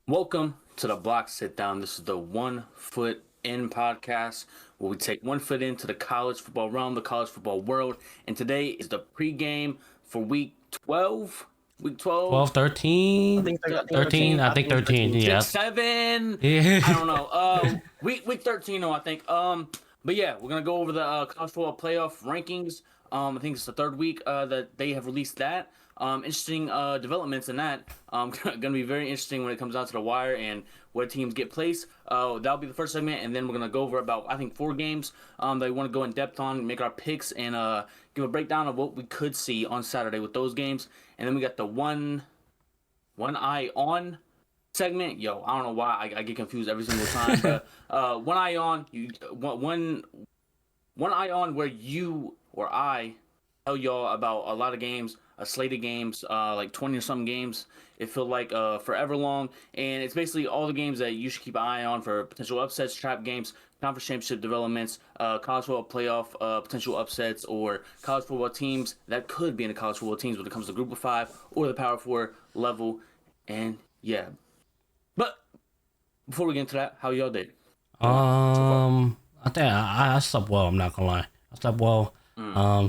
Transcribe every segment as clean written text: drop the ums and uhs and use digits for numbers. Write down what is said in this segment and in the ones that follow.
Welcome to the Block Sitdown. This is the 1 Foot In podcast where we take 1 foot into the college football realm, the college football world. And today is the pregame for week 12. Week 12, 12, 13, I think 13. I think 13. Yeah. 6, 7. Yeah. I don't know. Week 13, I think. But yeah, we're gonna go over the college football playoff rankings. I think it's the third week that they have released that. Interesting developments in that. Gonna be very interesting when it comes down to the wire and where teams get placed. That'll be the first segment, and then we're gonna go over about I think 4 games that we want to go in depth on, make our picks, and give a breakdown of what we could see on Saturday with those games. And then we got the one eye on segment. Yo, I don't know why I get confused every single time. But one eye on, one eye on where you or I tell y'all about a lot of games, a slate of games, like 20 or some games. It feel like forever long, and it's basically all the games that you should keep an eye on for potential upsets, trap games, conference championship developments, college football playoff potential upsets, or college football teams that could be in the college football teams when it comes to Group of Five or the Power Four level. And yeah, but before we get into that, how y'all did? I think I slept well. I'm not gonna lie. I slept well.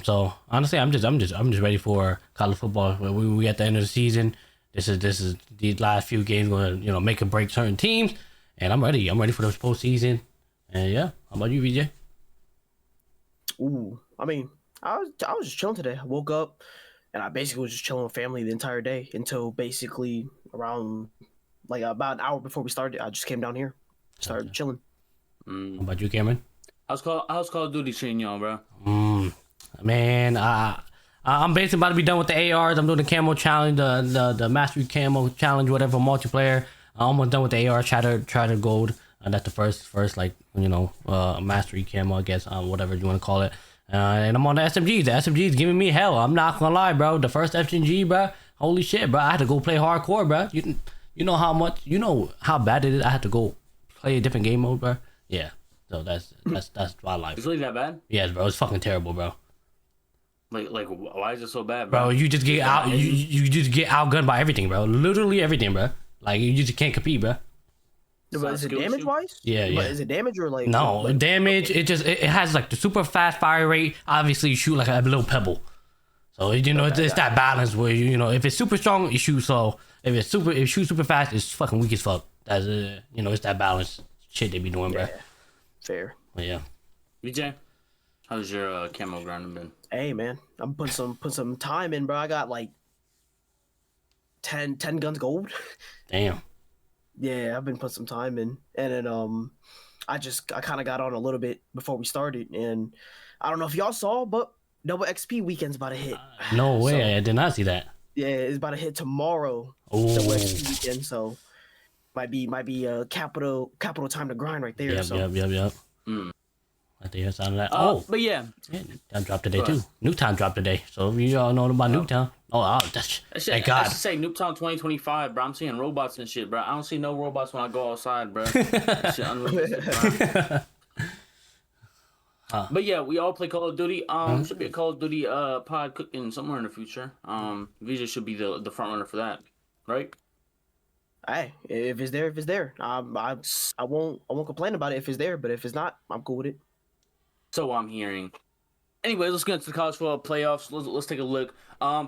So honestly, I'm just ready for college football. We at the end of the season. This is these last few games going to make or break certain teams, and I'm ready. I'm ready for this postseason. And yeah, how about you, VJ? Ooh, I mean, I was just chilling today. I woke up and I basically was just chilling with family the entire day until basically around like about an hour before we started. I just came down here, started chilling. How about you, Cameron? How's Call of Duty treating y'all, bro? Man, I'm basically about to be done with the ARs. I'm doing the camo challenge, the mastery camo challenge, whatever multiplayer. I'm almost done with the AR. Try to gold. That's the first mastery camo, I guess, whatever you want to call it. And I'm on the SMGs. The SMGs giving me hell. I'm not gonna lie, bro. The first SMG, bro. Holy shit, bro. I had to go play hardcore, bro. You know how bad it is. I had to go play a different game mode, bro. Yeah. So that's my life. It's really that bad? Yes, bro. It's fucking terrible, bro. Like, why is it so bad, Bro, you just get out. You just get outgunned by everything, bro. Literally everything, bro. Like you just can't compete, bro. But is it damage wise? Yeah. But is it damage or like no like, damage? It has like the super fast fire rate. Obviously, you shoot like a little pebble. So it's that balance where if it's super strong, you shoot slow. If it shoots super fast, it's fucking weak as fuck. That's it's that balance shit they be doing, bro. Fair. But yeah. BJ, how's your camo grinding been? Hey man, I'm put some time in, bro. I got like 10 guns gold. Damn. Yeah, I've been putting some time in, and then I kind of got on a little bit before we started, and I don't know if y'all saw, but double XP weekend's about to hit. No way, So, I did not see that. yeah, it's about to hit tomorrow. Oh. Double XP weekend, so might be a capital time to grind right there. Yep. Mm. I think that's of that. But yeah, Newtown dropped today too. Newtown dropped today, so you all know about Newtown. That's thank God. I should say Newtown 2025, bro. I'm seeing robots and shit, bro. I don't see no robots when I go outside, bro. That shit unrealistic, bro. But yeah, we all play Call of Duty. Should be a Call of Duty pod cooking somewhere in the future. Vijay should be the front runner for that, right? Hey, if it's there. I won't complain about it if it's there, but if it's not, I'm cool with it. So I'm hearing. Anyway, let's get into the college football playoffs. Let's take a look.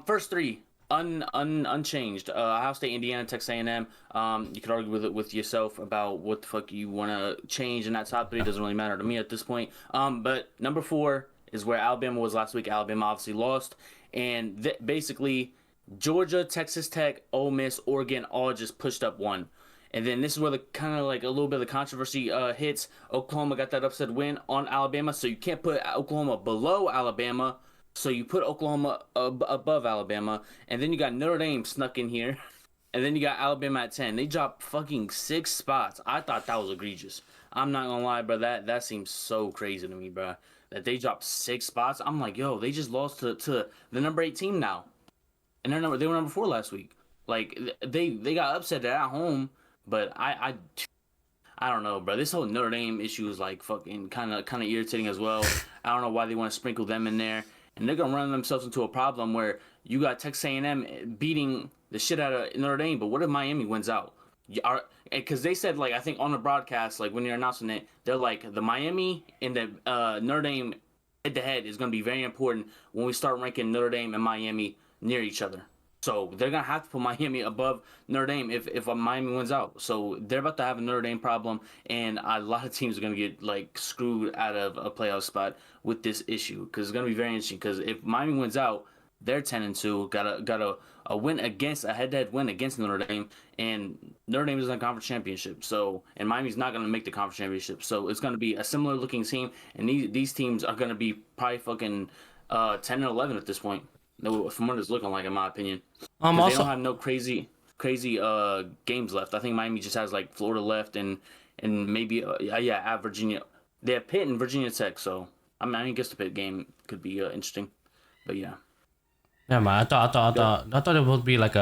First three unchanged. Ohio State, Indiana, Texas A&M. You could argue with yourself about what the fuck you want to change in that top three. It doesn't really matter to me at this point. But number 4 is where Alabama was last week. Alabama obviously lost, and basically Georgia, Texas Tech, Ole Miss, Oregon all just pushed up one. And then this is where the kind of like a little bit of the controversy hits. Oklahoma got that upset win on Alabama, so you can't put Oklahoma below Alabama. So you put Oklahoma above Alabama, and then you got Notre Dame snuck in here, and then you got Alabama at 10. They dropped fucking 6 spots. I thought that was egregious. I'm not gonna lie, bro. That seems so crazy to me, bro. That they dropped 6 spots. I'm like, yo, they just lost to the number 8 team now, and they were number 4 last week. Like they got upset at home. But I don't know, bro. This whole Notre Dame issue is like fucking kind of irritating as well. I don't know why they want to sprinkle them in there, and they're gonna run themselves into a problem where you got Texas A&M beating the shit out of Notre Dame. But what if Miami wins out? are because they said like I think on the broadcast like when you're announcing it, they're like the Miami and the Notre Dame head to head is going to be very important when we start ranking Notre Dame and Miami near each other. So they're gonna have to put Miami above Notre Dame if Miami wins out. So they're about to have a Notre Dame problem, and a lot of teams are gonna get like screwed out of a playoff spot with this issue because it's gonna be very interesting. Because if Miami wins out, they're 10-2, got a win against a head-to-head win against Notre Dame, and Notre Dame is in the conference championship. So and Miami's not gonna make the conference championship. So it's gonna be a similar looking team, and these teams are gonna be probably fucking 10 and 11 at this point. No, from what it's looking like, in my opinion. Also, they don't have no crazy games left. I think Miami just has like Florida left and maybe at Virginia. They have Pitt and Virginia Tech, so I guess the Pitt game could be interesting. But yeah. never mind. I thought it would be like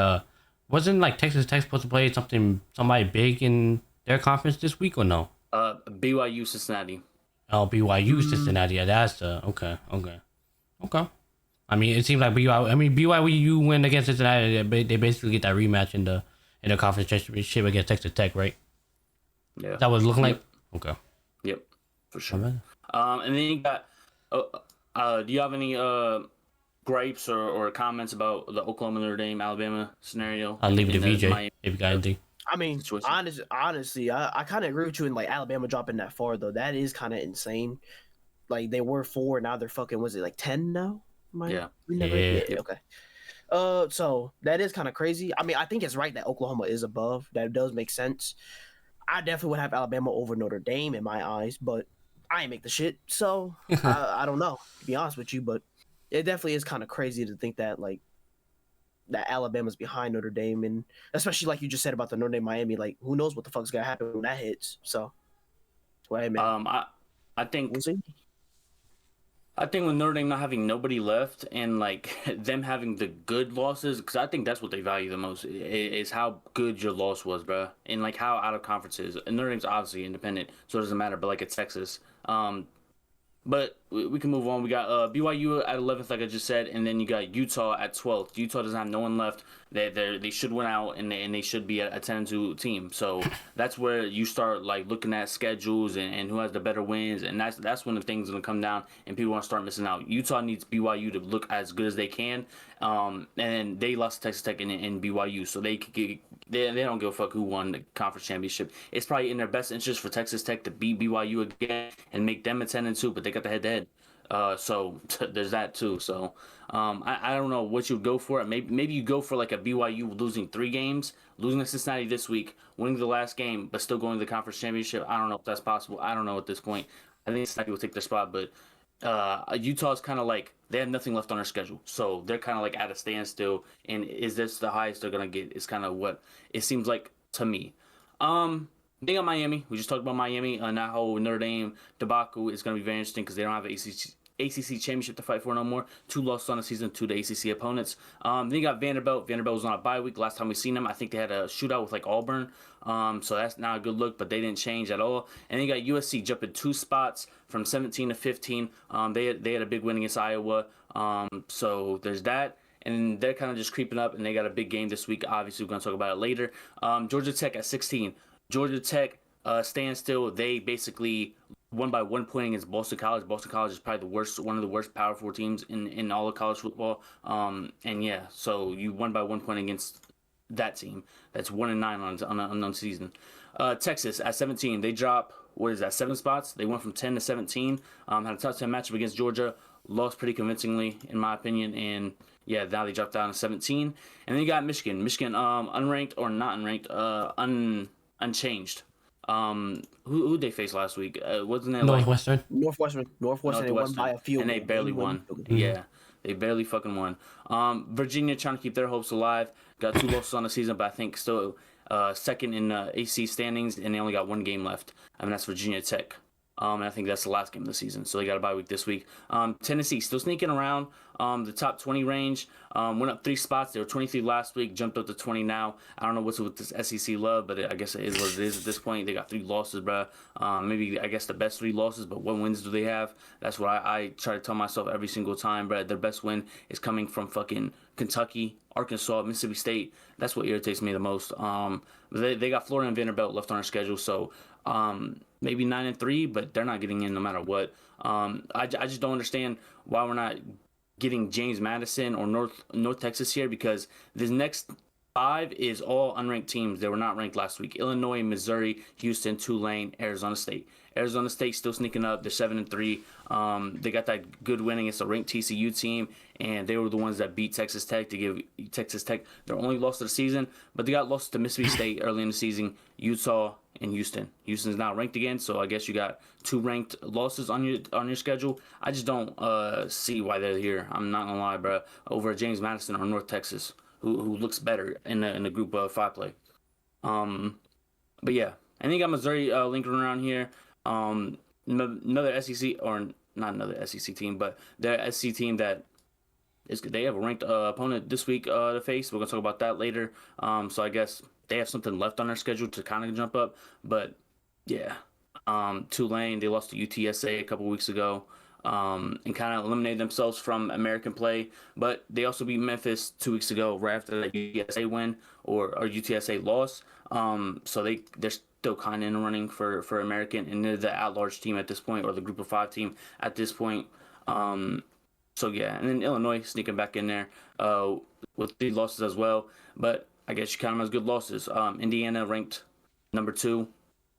wasn't like Texas Tech supposed to play somebody big in their conference this week or no? BYU Cincinnati. Oh, BYU Cincinnati. Yeah, that's okay. I mean, it seems like BYU win against Cincinnati. They basically get that rematch in the conference championship against Texas Tech, right? Yeah. That was looking like. Okay. Yep, for sure. And then you got. Do you have any gripes or comments about the Oklahoma Notre Dame Alabama scenario? I'll leave it to VJ if you got anything. I mean, honestly, I kind of agree with you in like Alabama dropping that far though. That is kind of insane. Like they were 4, now they're fucking. Was it like 10 now? Yeah. Okay. So that is kind of crazy. I mean, I think it's right that Oklahoma is above. That does make sense. I definitely would have Alabama over Notre Dame in my eyes, but I ain't make the shit, so I don't know, to be honest with you. But it definitely is kind of crazy to think that like that Alabama's behind Notre Dame, and especially like you just said about the Notre Dame Miami. Like, who knows what the fuck's gonna happen when that hits? So, well, hey, man. I think we'll see. I think with Notre Dame not having nobody left and like them having the good losses, because I think that's what they value the most is how good your loss was, bro, and like how out of conference is. And Notre Dame's obviously independent, so it doesn't matter. But like it's Texas, but we can move on. We got BYU at 11th, like I just said, and then you got Utah at 12th. Utah doesn't have no one left. They should win out, and they should be a 10-2 team. So that's where you start like looking at schedules and who has the better wins, and that's when the things gonna come down and people want to start missing out. Utah needs BYU to look as good as they can, and they lost to Texas Tech in BYU, so they don't give a fuck who won the conference championship. It's probably in their best interest for Texas Tech to beat BYU again and make them a 10-2, but they got the head-to-head. So there's that too. So I don't know what you'd go for. Maybe you go for like a BYU losing 3 games, losing to Cincinnati this week, winning the last game, but still going to the conference championship. I don't know if that's possible. I don't know at this point. I think Cincinnati will take their spot, but Utah's kind of like they have nothing left on their schedule, so they're kind of like at a standstill. And is this the highest they're gonna get? Is kind of what it seems like to me. Being on Miami, we just talked about Miami and that whole Notre Dame debacle is going to be very interesting because they don't have an ACC championship to fight for no more. 2 losses on the season to the ACC opponents. Then you got Vanderbilt. Vanderbilt was on a bye week. Last time we seen them, I think they had a shootout with like Auburn. So that's not a good look, but they didn't change at all. And then you got USC jumping 2 spots from 17 to 15. They had a big win against Iowa. So there's that. And they're kind of just creeping up, and they got a big game this week. Obviously, we're going to talk about it later. Georgia Tech at 16. Georgia Tech stands still. They basically won by 1 point against Boston College. Boston College is probably one of the worst Power 4 teams in all of college football. And yeah, so you won by 1 point against that team. That's 1-9 on the season. Texas at 17. They drop 7 spots. They went from 10 to 17. Had a tough 10 matchup against Georgia. Lost pretty convincingly, in my opinion. And yeah, now they dropped down to 17. And then you got Michigan. Michigan, unranked or not unranked, unchanged. Who they faced last week? Wasn't it Northwestern? Northwestern. They won by a field, and they barely won. Yeah, they barely fucking won. Virginia trying to keep their hopes alive. Got 2 losses on the season, but I think still second in AC standings, and they only got 1 game left. I mean, that's Virginia Tech. And I think that's the last game of the season, so they got a bye week this week. Tennessee still sneaking around the top 20 range. Went up 3 spots. They were 23 last week, jumped up to 20 now. I don't know what's with this SEC love, but I guess it is what it is at this point. They got 3 losses, bro. Maybe I guess the best 3 losses, but what wins do they have? That's what I try to tell myself every single time, bro. Their best win is coming from fucking Kentucky, Arkansas, Mississippi State. That's what irritates me the most. They got Florida and Vanderbilt left on their schedule, so maybe 9-3, but they're not getting in no matter what. I just don't understand why we're not getting James Madison or North Texas here, because this next 5 is all unranked teams. They were not ranked last week. Illinois, Missouri, Houston, Tulane, Arizona State. Arizona State still sneaking up. They're 7-3. They got that good win against a ranked TCU team, and they were the ones that beat Texas Tech to give Texas Tech their only loss of the season. But they got lost to Mississippi State early in the season, Utah, and Houston. Houston's not ranked again, so I guess you got 2 ranked losses on your schedule. I just don't see why they're here. I'm not gonna lie, bro. Over James Madison or North Texas, who looks better in the group of 5 play. But yeah, I think got Missouri linking around here. Another SEC, or not another SEC team, but their SEC team that they have a ranked opponent this week to face. We're gonna talk about that later. So I guess they have something left on their schedule to kind of jump up. But yeah, Tulane, they lost to UTSA a couple weeks ago, and kind of eliminated themselves from American play. But they also beat Memphis 2 weeks ago, right after that UTSA win or UTSA loss. So they're still kind of in the running for American, and they're the at-large team at this point, or the group of 5 team at this point. So yeah, and then Illinois sneaking back in there with 3 losses as well. But I guess you count them as good losses. Indiana ranked number 2,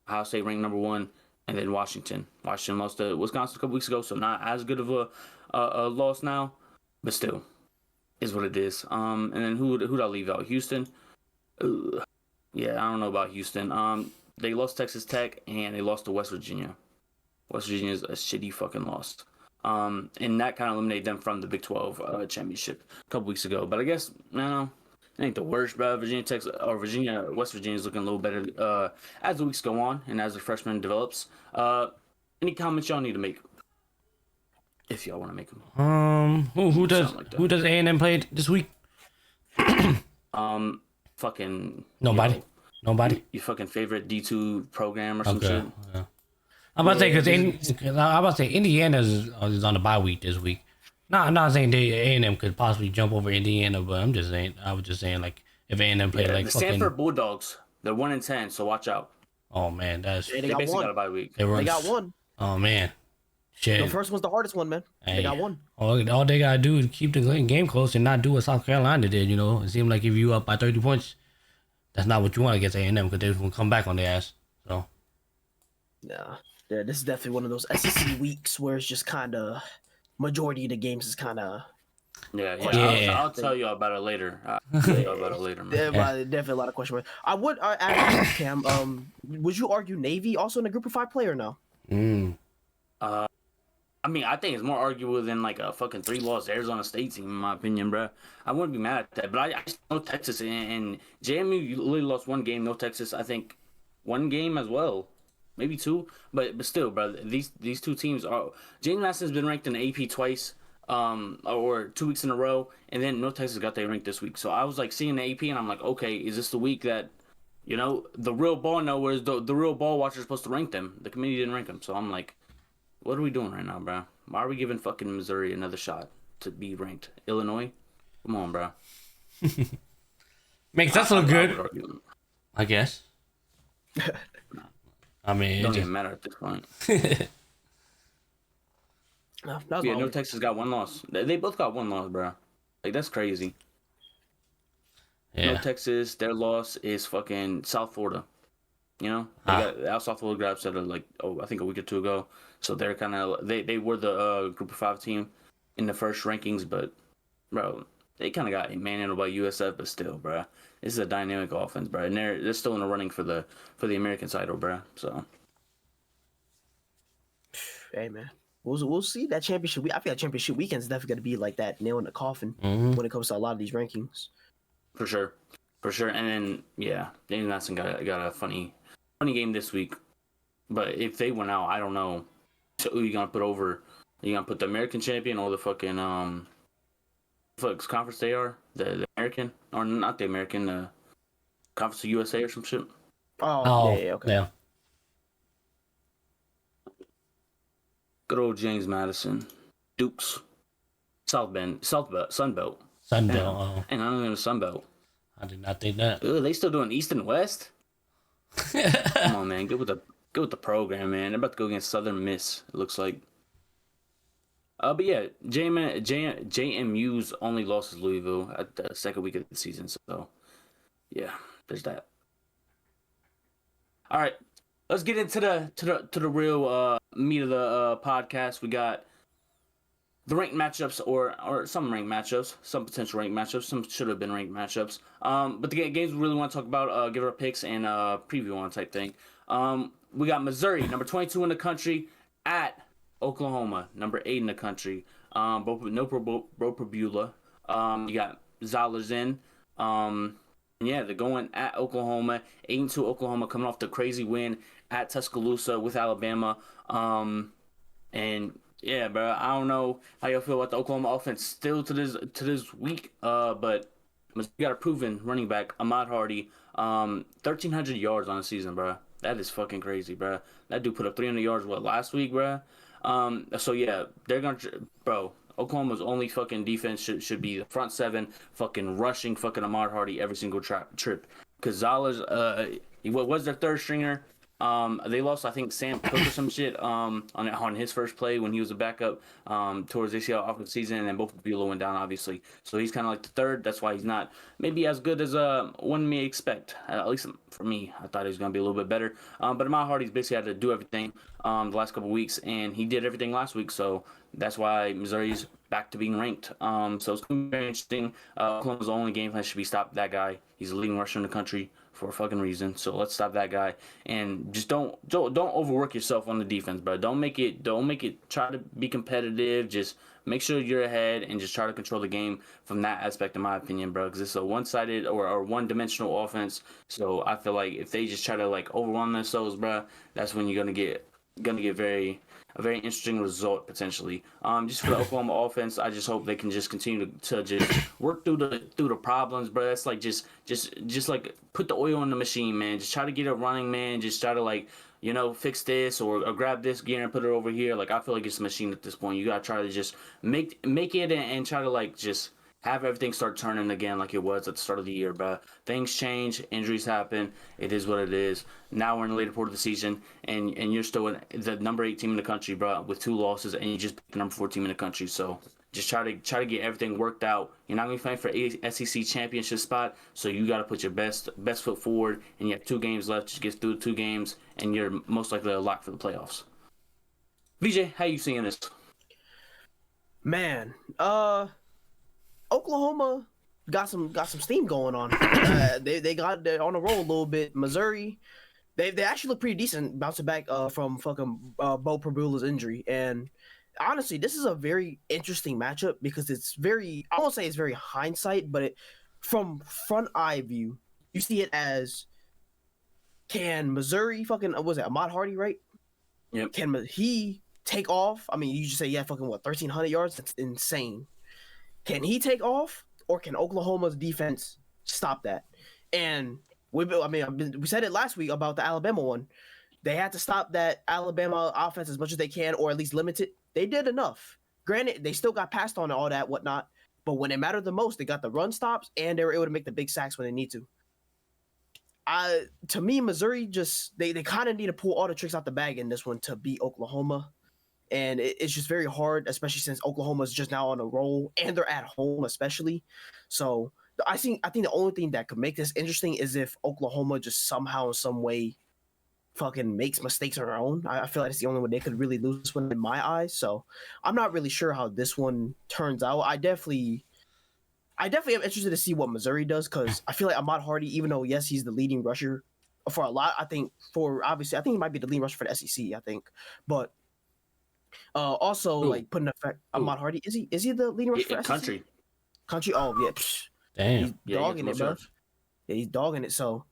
Ohio State ranked number 1, and then Washington. Washington lost to Wisconsin a couple weeks ago, so not as good of a loss now, but still is what it is. And then who'd I leave out? Houston. Ugh. Yeah, I don't know about Houston. They lost Texas Tech, and they lost to West Virginia. West Virginia is a shitty fucking loss. And that kind of eliminated them from the Big 12 championship a couple weeks ago. But I guess, it ain't the worst, bro. West Virginia is looking a little better as the weeks go on and as the freshman develops. Any comments y'all need to make? If y'all want to make them. Who does A&M play this week? Fucking nobody. Nobody. Your fucking favorite D2 program or some shit. Yeah. I'm about to say Indiana is on the bye week this week. I'm not saying A&M could possibly jump over Indiana, but I was just saying like if A&M played like the fucking Stanford Bulldogs, they're 1-10, so watch out. Oh man, They basically got a bye week. They got one. Oh man, shit. The first one's the hardest one, man. They got one. All they gotta do is keep the game close and not do what South Carolina did. It seemed like if you up by 30 points, that's not what you want against A&M, because they will come back on their ass. So yeah, this is definitely one of those SEC weeks where it's just kind of majority of the games is kind of. Yeah. I'll tell you about it later. Man. Definitely a lot of question marks. I would ask Cam. Would you argue Navy also in the group of 5 play or no? I mean, I think it's more arguable than like a fucking 3-loss Arizona State team, in my opinion, bro. I wouldn't be mad at that, but I just know Texas and JMU. You literally lost 1 game. No Texas, I think 1 game as well, maybe 2. But still, bro, these 2 teams are. James Madison's been ranked in the AP twice, or 2 weeks in a row, and then North Texas got their rank this week. So I was like seeing the AP, and I'm like, okay, is this the week that, the real ball knowers, the real ball watchers supposed to rank them? The committee didn't rank them, so I'm like, what are we doing right now, bro? Why are we giving fucking Missouri another shot to be ranked? Illinois? Come on, bro. Makes us look good, I guess. I mean, it don't even matter at this point. No, Texas got 1 loss. They both got 1 loss, bro. Like, that's crazy. Yeah. No Texas, their loss is fucking South Florida. They got South Florida got upset I think a week or 2 ago. So they're kind of they were the group of 5 team in the first rankings, but bro, they kind of got manhandled by USF. But still, bro, this is a dynamic offense, bro, and they're still in the running for the American title, bro. So, hey man, we'll see that championship week. I feel like championship weekend is definitely gonna be like that nail in the coffin when it comes to a lot of these rankings. For sure. And then James Madison got a funny game this week. But if they went out, I don't know. So who you gonna put over? Are you gonna put the American champion or the fucking conference they are? The American, or not the American, the Conference of USA or some shit? Okay. Yeah. Good old James Madison, Dukes, Sun Belt. Sunbelt. Damn. Oh, And I don't know the Sun Belt. I did not think that. Ugh, they still doing East and West? Come on, man. Get with the program, man. They're about to go against Southern Miss, it looks like. But yeah, JMU's only loss is Louisville at the second week of the season. So, yeah, there's that. All right, let's get into the real meat of the podcast. We got the ranked matchups or some ranked matchups, some potential ranked matchups, some should have been ranked matchups. But the games we really want to talk about, give our picks and preview on type thing. We got Missouri, number 22 in the country, at Oklahoma, number 8 in the country. Bro You got Zollers in. Yeah, they're going at Oklahoma, 8-2 Oklahoma, coming off the crazy win at Tuscaloosa with Alabama. And yeah, bro, I don't know how y'all feel about the Oklahoma offense still to this week. But we got a proven running back, Ahmad Hardy, 1,300 yards on the season, bro. That is fucking crazy, bro. That dude put up 300 yards last week, bro. So yeah, they're gonna, bro. Oklahoma's only fucking defense should be the front seven, fucking rushing fucking Ahmad Hardy every single trip. Cause Zala's he was their third stringer. They lost, I think, Sam Cook or some shit on his first play when he was a backup towards ACL off the season, and then both Bueller went down, obviously. So he's kind of like the third. That's why he's not maybe as good as one may expect. At least for me, I thought he was gonna be a little bit better. But Ahmad Hardy's basically had to do everything the last couple weeks, and he did everything last week. So that's why Missouri's back to being ranked. So it's gonna be very interesting. Oklahoma's only game plan should be stop that guy. He's the leading rusher in the country for a fucking reason. So let's stop that guy and just don't overwork yourself on the defense, bro. Don't make it try to be competitive. Just make sure you're ahead and just try to control the game from that aspect, in my opinion, bro. Because it's a one-sided or one-dimensional offense. So I feel like if they just try to like overrun themselves, bro, that's when you're gonna get a very interesting result potentially. Just for the Oklahoma offense, I just hope they can just continue to just work through the problems, bro. That's like just like put the oil in the machine, man. Just try to get it running, man. Just try to like, you know, fix this or grab this gear and put it over here. Like I feel like it's a machine at this point. You gotta try to just make it and try to like just have everything start turning again like it was at the start of the year, bro. Things change, injuries happen. It is what it is. Now we're in the later part of the season, and you're still the number 8 team in the country, bro, with 2 losses, and you just picked the number 4 team in the country. So just try to get everything worked out. You're not gonna be fighting for a SEC championship spot, so you got to put your best foot forward. And you have 2 games left. Just get through 2 games, and you're most likely a lock for the playoffs. VJ, how you seeing this? Man, Oklahoma got some steam going on. They got on a roll a little bit. Missouri, they actually look pretty decent bouncing back from fucking Bo Prabula's injury. And honestly, this is a very interesting matchup because it's very, I won't say it's very hindsight, but from front eye view, you see it as, can Missouri fucking, what was it, Ahmad Hardy, right? Yep. Can he take off? I mean, you just say, yeah, fucking what, 1,300 yards? That's insane. Can he take off, or can Oklahoma's defense stop that? And we said it last week about the Alabama one. They had to stop that Alabama offense as much as they can, or at least limit it. They did enough. Granted, they still got passed on and all that, whatnot. But when it mattered the most, they got the run stops, and they were able to make the big sacks when they need to. To me, Missouri just they kind of need to pull all the tricks out the bag in this one to beat Oklahoma. And it's just very hard, especially since Oklahoma is just now on a roll and they're at home, especially. So I think the only thing that could make this interesting is if Oklahoma just somehow in some way fucking makes mistakes on their own. I feel like it's the only way they could really lose this one in my eyes. So I'm not really sure how this one turns out. I definitely am interested to see what Missouri does, because I feel like Ahmad Hardy, even though yes he's the leading rusher for a lot, I think he might be the leading rusher for the SEC. I think, but. Also, like putting effect, Ahmad Hardy, is he the leading rusher for SEC? Country? Oh yeah, damn, he's dogging it, bro. Yeah, he's dogging it. So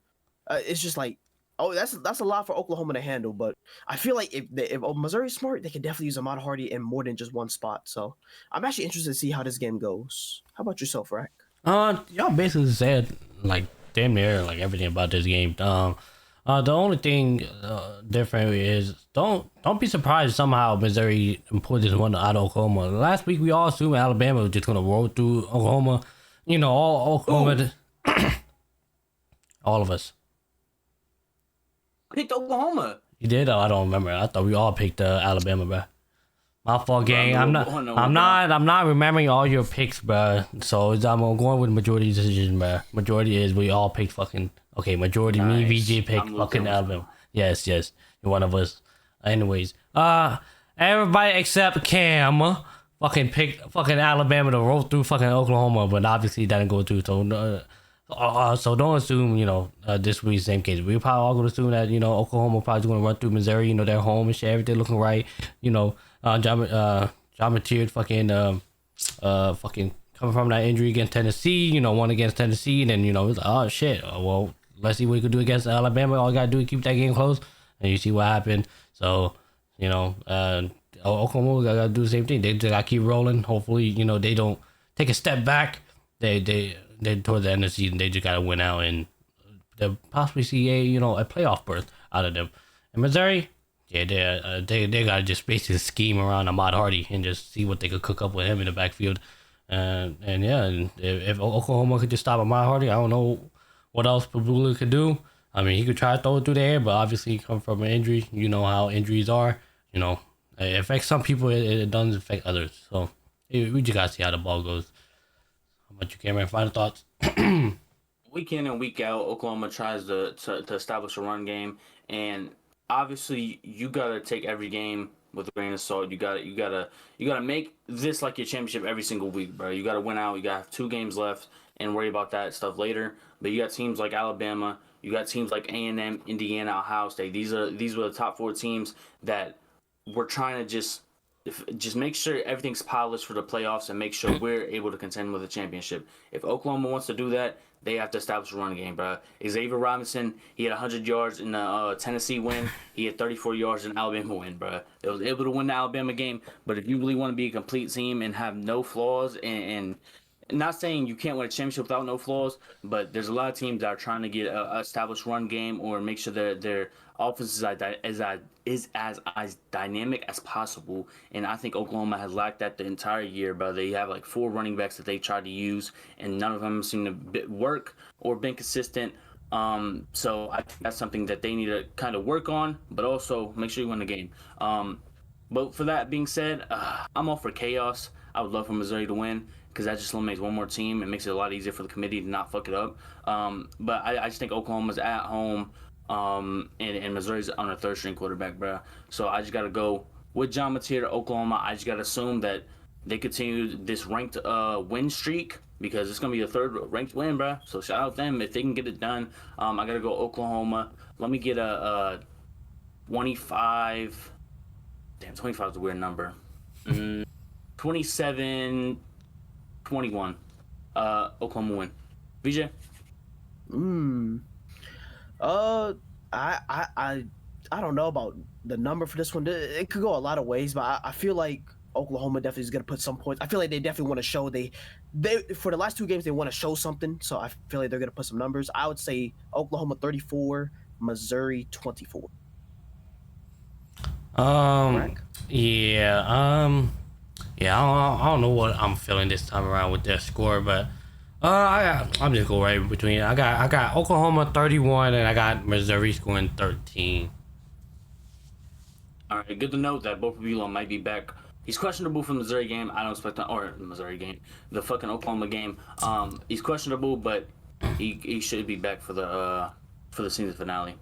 it's just like, that's a lot for Oklahoma to handle. But I feel like if Missouri's smart, they can definitely use Ahmad Hardy in more than just one spot. So I'm actually interested to see how this game goes. How about yourself, Rack? Y'all basically said like damn near like everything about this game. The only thing different is don't be surprised somehow Missouri pulled this one out of Oklahoma. Last week we all assumed Alabama was just gonna roll through Oklahoma. you know, all Oklahoma, all of us. Picked Oklahoma. You did? Oh, I don't remember. I thought we all picked Alabama, bro. My fault, gang. I'm not remembering all your picks, bro. So I'm going with majority decision, bro. Majority is we all picked fucking. Okay, majority Nice. me, VJ picked fucking Alabama. Yes, you're one of us. Anyways, everybody except Cam fucking picked fucking Alabama to roll through fucking Oklahoma, but obviously that didn't go through. So don't assume, you know, this will be the same case. We're probably all going to assume that, you know, Oklahoma probably going to run through Missouri, you know, their home and shit, everything looking right. You know, John Mateer fucking coming from that injury against Tennessee, you know, one against Tennessee, and then, you know, it's like, oh shit, well, let's see what he could do against Alabama. All you got to do is keep that game close, and you see what happened. So, you know, Oklahoma got to do the same thing. They got to keep rolling. Hopefully, you know, they don't take a step back. They toward the end of the season, they just gotta win out and they'll possibly see a playoff berth out of them. And Missouri, yeah, they gotta just basically scheme around Ahmad Hardy and just see what they could cook up with him in the backfield. And if Oklahoma could just stop Ahmad Hardy, I don't know what else Pabula could do. I mean, he could try to throw it through the air, but obviously he come from an injury. You know how injuries are. You know, it affects some people, it doesn't affect others. So we just gotta see how the ball goes. How about you, Cameron? Final thoughts? Week in and week out, Oklahoma tries to establish a run game, and obviously you gotta take every game with a grain of salt. You gotta make this like your championship every single week, bro. You gotta win out. You gotta have 2 games left and worry about that stuff later. But you got teams like Alabama, you got teams like A&M, Indiana, Ohio State. These were the top 4 teams that we're trying to just make sure everything's polished for the playoffs and make sure we're able to contend with a championship. If Oklahoma wants to do that, they have to establish a run game, bro. Xavier Robinson, he had 100 yards in the Tennessee win. He had 34 yards in the Alabama win, bro. They was able to win the Alabama game, but if you really want to be a complete team and have no flaws and not saying you can't win a championship without no flaws, but there's a lot of teams that are trying to get a established run game or make sure that their offense is as dynamic as possible. And I think Oklahoma has lacked that the entire year, but they have like 4 running backs that they tried to use, and none of them seem to work or been consistent. So I think that's something that they need to kind of work on, but also make sure you win the game. But for that being said, I'm all for chaos. I would love for Missouri to win, because that just eliminates one more team and makes it a lot easier for the committee to not fuck it up. But I just think Oklahoma's at home, and Missouri's on a 3rd-string quarterback, bro. So I just got to go with John Mateer to Oklahoma. I just got to assume that they continue this ranked win streak, because it's going to be the 3rd ranked win, bro. So shout out them if they can get it done. I got to go Oklahoma. Let me get a 25. Damn, 25 is a weird number. 27-21. Oklahoma win. VJ? I don't know about the number for this one. It could go a lot of ways, but I feel like Oklahoma definitely is going to put some points. I feel like they definitely want to show they for the last 2 games they want to show something. So I feel like they're going to put some numbers. I would say Oklahoma 34, Missouri 24. Yeah, I don't know what I'm feeling this time around with their score, but I'm just go right between. I got Oklahoma 31 and I got Missouri scoring 13. All right, good to note that both of you might be back. He's questionable for the Missouri game. I don't expect that, or Missouri game, the fucking Oklahoma game. He's questionable, but he should be back for the season finale.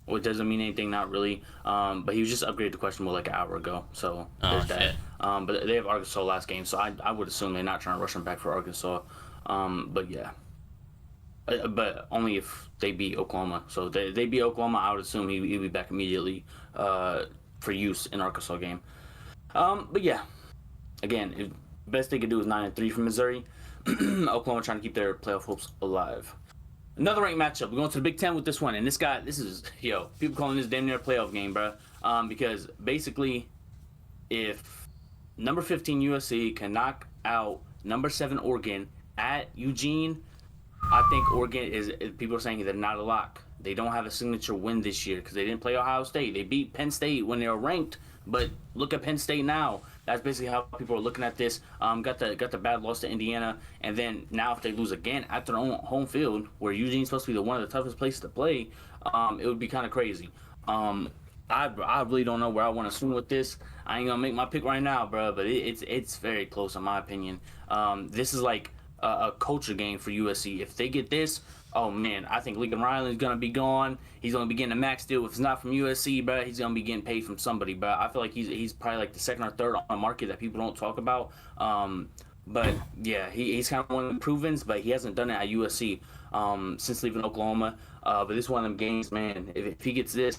Which doesn't mean anything, not really. But he was just upgraded to questionable like an hour ago. So there's that. But they have Arkansas last game, so I would assume they're not trying to rush him back for Arkansas. But yeah. But only if they beat Oklahoma. So they beat Oklahoma, I would assume he'll be back immediately for use in Arkansas game. But yeah. The best they could do is 9-3 for Missouri. Oklahoma trying to keep their playoff hopes alive. Another ranked matchup. We're going to the Big Ten with this one, and this is people calling this damn near a playoff game, bro. Because basically, if number 15 USC can knock out number 7 Oregon at Eugene, I think Oregon is. People are saying they're not a lock. They don't have a signature win this year because they didn't play Ohio State. They beat Penn State when they were ranked, but look at Penn State now. That's basically how people are looking at this. Got the bad loss to Indiana, and then now if they lose again at their own home field, where Eugene's supposed to be one of the toughest places to play, it would be kind of crazy. I really don't know where I want to swing with this. I ain't gonna make my pick right now, bro, but it's very close in my opinion. This is like a culture game for USC. If they get this, oh man, I think Lincoln Riley's gonna be gone. He's gonna be getting a max deal. If it's not from USC, bro, he's gonna be getting paid from somebody. But I feel like he's probably like the second or third on the market that people don't talk about. But yeah, he's kind of one of the improvements, but he hasn't done it at USC since leaving Oklahoma. But this is one of them games, man. If he gets this,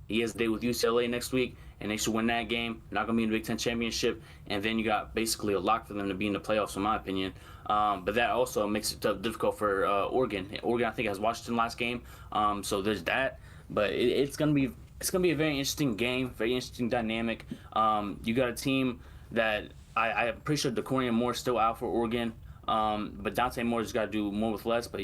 he has a date with UCLA next week, and they should win that game. Not gonna be in the Big Ten championship, and then you got basically a lock for them to be in the playoffs, in my opinion. But that also makes it difficult for Oregon. Oregon, I think, has Washington last game, so there's that. But it's gonna be a very interesting game, very interesting dynamic. You got a team that I'm pretty sure Decorian Moore's still out for Oregon, but Dante Moore's got to do more with less, but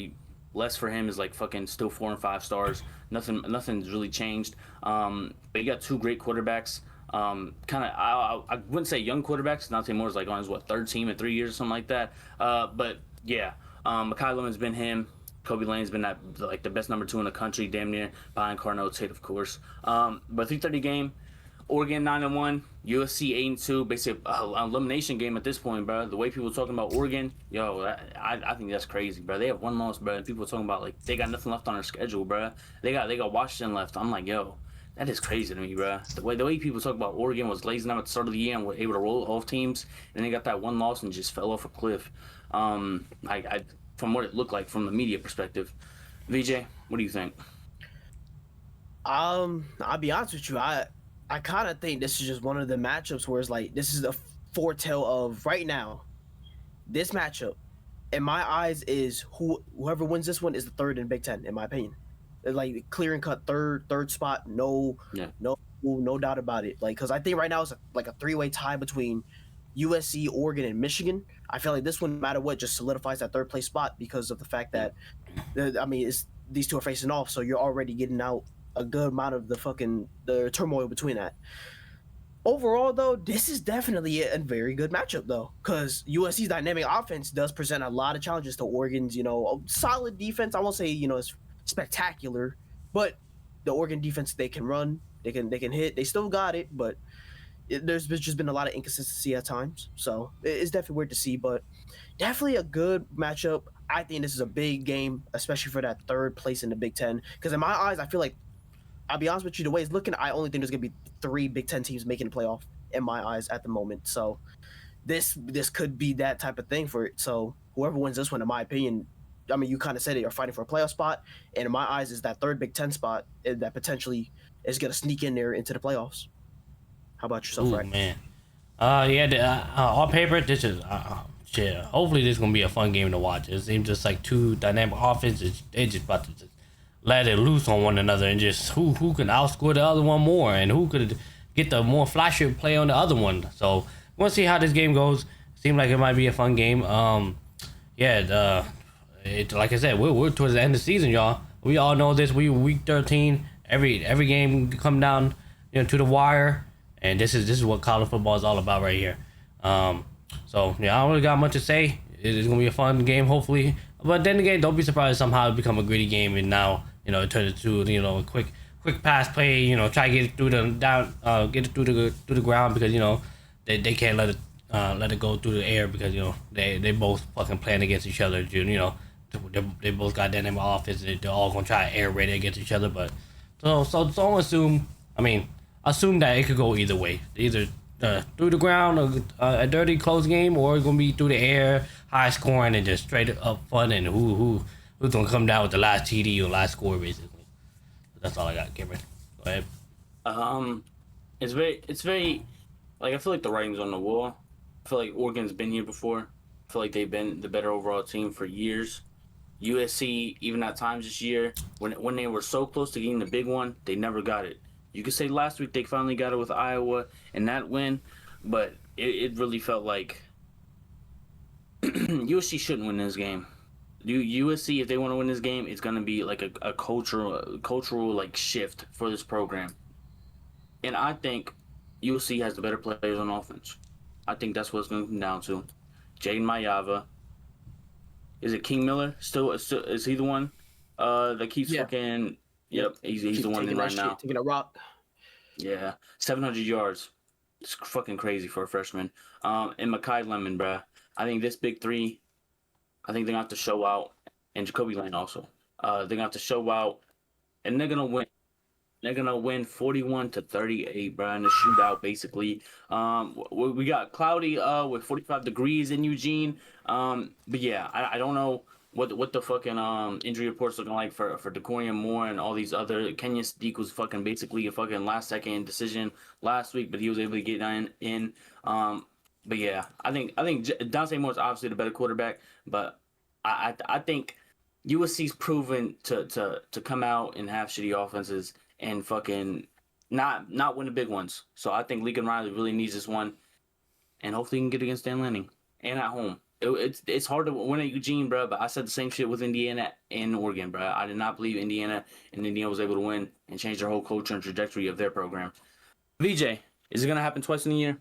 less for him is like fucking still 4 and 5 stars. Nothing's really changed. But you got two great quarterbacks. Kind of, I wouldn't say young quarterbacks. Dante Moore's like on his third team in 3 years or something like that. But yeah, Makai Lemon's been him. Kobe Lane's been like the best number 2 in the country, damn near behind Carnell Tate, of course. But 3:30 game. Oregon 9-1, USC 8-2, basically an elimination game at this point, bro. The way people are talking about Oregon, I think that's crazy, bro. They have one loss, bro. And people are talking about like they got nothing left on their schedule, bro. They got Washington left. I'm like, yo, that is crazy to me, bro. The way people talk about Oregon was lazy at the start of the year and were able to roll off teams, and they got that one loss and just fell off a cliff. From what it looked like from the media perspective. VJ, what do you think? I'll be honest with you. I kind of think this is just one of the matchups where it's like this is a foretell of right now. This matchup, in my eyes, is whoever wins this one is the third in Big Ten, in my opinion. It's like clear and cut third spot, no doubt about it. Like, because I think right now it's like a 3-way tie between USC, Oregon, and Michigan. I feel like this one, no matter what, just solidifies that third place spot because of the fact that, these two are facing off, so you're already getting out a good amount of the turmoil between that. Overall, though, this is definitely a very good matchup, though, because USC's dynamic offense does present a lot of challenges to Oregon's, solid defense. I won't say, it's spectacular, but the Oregon defense, they can run, they can hit, they still got it, but there's just been a lot of inconsistency at times. So it's definitely weird to see, but definitely a good matchup. I think this is a big game, especially for that third place in the Big Ten, because in my eyes, I feel like, I'll be honest with you, the way it's looking, I only think there's going to be 3 Big Ten teams making the playoff in my eyes at the moment. So this could be that type of thing for it. So whoever wins this one, in my opinion, you kind of said it, you're fighting for a playoff spot. And in my eyes, is that third Big Ten spot that potentially is going to sneak in there into the playoffs. How about yourself, Frank? Man. On paper, this is shit. Hopefully, this is going to be a fun game to watch. It seems just like two dynamic offenses. They just about to let it loose on one another and just who can outscore the other one more and who could get the more flashier play on the other one. So we'll see how this game goes. Seems like it might be a fun game. Like I said, we're towards the end of the season, y'all. We all know this. We week 13. Every game come down, to the wire, and this is what college football is all about right here. I don't really got much to say. It's gonna be a fun game, hopefully. But then again, don't be surprised if somehow it become a gritty game and now it turns into a quick pass play. Try to get it through the ground because they can't let it go through the air because they both fucking playing against each other. They both got dynamic offense. They're all gonna try to air raid against each other. But so assume that it could go either way. Either through the ground, a dirty close game, or it's gonna be through the air, high scoring, and just straight up fun. And who's gonna come down with the last TD or last score, basically. That's all I got, Cameron. Go ahead. It's very like I feel like the writing's on the wall. I feel like Oregon's been here before. I feel like they've been the better overall team for years. USC, even at times this year, when they were so close to getting the big one, they never got it. You could say last week they finally got it with Iowa and that win, but it really felt like USC shouldn't win this game. USC, if they want to win this game, it's going to be like a cultural like shift for this program. And I think USC has the better players on offense. I think that's what it's going to come down to. Jaden Mayava. Is it King Miller? Still, is he the one that keeps Yeah. fucking... Yep, he's Keep the one in taking that right shit, now. taking a rock. Yeah, 700 yards. It's fucking crazy for a freshman. And Makai Lemon, bruh. I think this big three, I think they're going to have to show out. And Jacoby Lane also. They're going to have to show out. And they're going to win. They're gonna win 41-38, bro, in the shootout, basically. We got cloudy with 45 degrees in Eugene. But yeah, I don't know what the fucking injury reports looking like for Decorian Moore and all these other. Kenyon Sadiq was fucking basically a fucking last second decision last week, but he was able to get in. But yeah, I think Dante Moore is obviously the better quarterback, but I think USC's proven to come out and have shitty offenses and fucking not win the big ones. So I think Lincoln Riley really needs this one, and hopefully he can get against Dan Lanning and at home. It's hard to win at Eugene, bro, but I said the same shit with Indiana and Oregon, bro. I did not believe Indiana was able to win and change their whole culture and trajectory of their program. VJ, is it gonna happen twice in a year?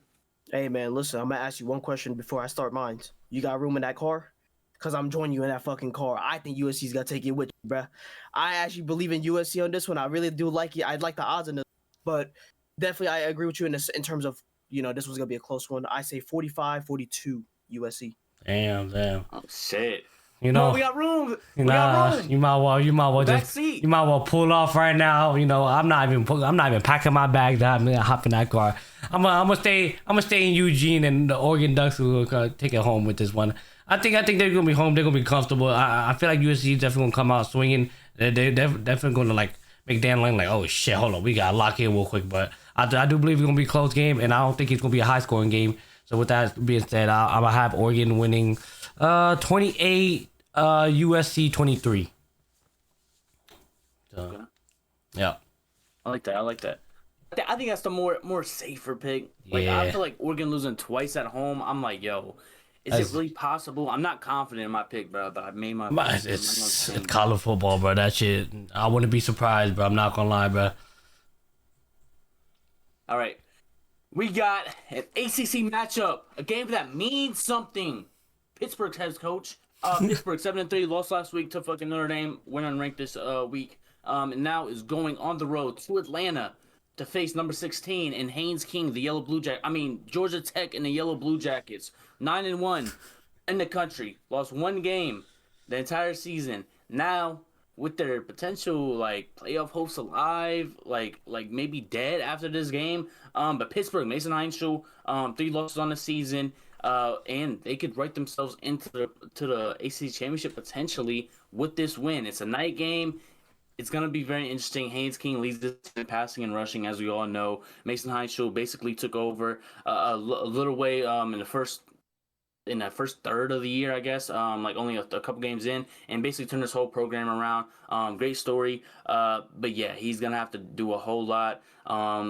Hey man, listen, I'm gonna ask you one question before I start mine. You got room in that car? Cause I'm joining you in that fucking car. I think USC's gonna take it with you, bruh. I actually believe in USC on this one. I really do like it. I'd like the odds in this, but definitely I agree with you in this in terms of this was gonna be a close one. I say 45-42 USC. Damn. Oh shit. You know, we got room. You might well just Backseat. you might well pull off right now. I'm not even packing my bag. I'm gonna hop in that car. I'm gonna stay in Eugene, and the Oregon Ducks will take it home with this one. I think they're gonna be home. They're gonna be comfortable. I feel like USC is definitely gonna come out swinging. They're definitely gonna like make Dan Lane like, oh shit, hold on, we gotta lock in real quick. But I do believe it's gonna be a close game, and I don't think it's gonna be a high scoring game. So with that being said, I'm gonna have Oregon winning 28, USC 23. So, Okay. yeah. I like that. I think that's the more safer pick. Like Yeah. I feel like Oregon losing twice at home. I'm like, yo, is it really possible? I'm not confident in my pick, bro. But I made my. It's college football, bro. That shit. I wouldn't be surprised, bro. I'm not gonna lie, bro. All right, we got an ACC matchup, a game that means something. Pittsburgh's head coach. Pittsburgh 7-3, lost last week to fucking Notre Dame, went unranked this week. And now is going on the road to Atlanta to face number 16 and Haynes King, the Yellow Blue Jacket. Georgia Tech and the Yellow Blue Jackets, 9-1 in the country, lost one game the entire season. Now with their potential like playoff hopes alive, like maybe dead after this game. But Pittsburgh, Mason Heinschel, 3 losses on the season. And they could write themselves into the ACC championship potentially with this win. It's a night game. It's gonna be very interesting. Haynes King leads this in passing and rushing, as we all know. Mason Heinschel basically took over a little way in that first third of the year, I guess. Like only a couple games in, and basically turned this whole program around. Great story. But yeah, he's gonna have to do a whole lot.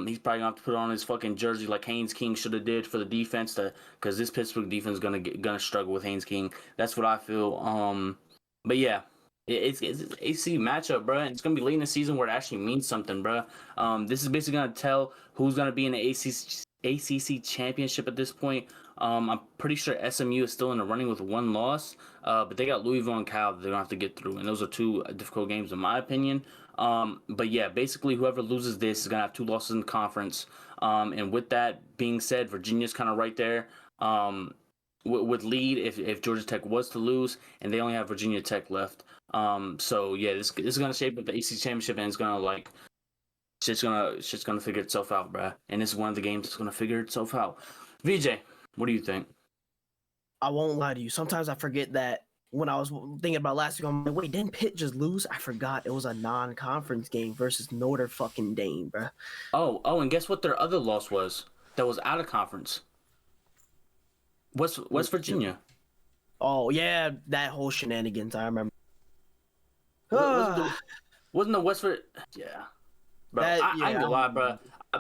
He's probably gonna have to put on his fucking jersey like Haynes King should have did for the defense, because this Pittsburgh defense is gonna struggle with Haynes King. That's what I feel. But yeah. It's an AC matchup, bro, and it's gonna be late in the season where it actually means something, bro. This is basically gonna tell who's gonna be in the ACC championship at this point. I'm pretty sure SMU is still in the running with 1 loss, but they got Louisville and Cal that they're gonna have to get through, and those are 2 difficult games in my opinion. But yeah, basically whoever loses this is gonna have 2 losses in the conference. And with that being said, Virginia's kind of right there. Would lead if Georgia Tech was to lose, and they only have Virginia Tech left. So yeah, this is gonna shape up the ACC championship, and it's gonna like shit's gonna figure itself out, bruh. And this is one of the games that's gonna figure itself out. VJ, what do you think? I won't lie to you. Sometimes I forget that when I was thinking about last week, I'm like, wait, didn't Pitt just lose? I forgot it was a non-conference game versus Notre fucking Dame, bruh. Oh, and guess what their other loss was? That was out of conference. West Virginia. Oh yeah, that whole shenanigans. I remember. Wasn't the West Virginia? Yeah. Bro, I ain't gonna lie, bro.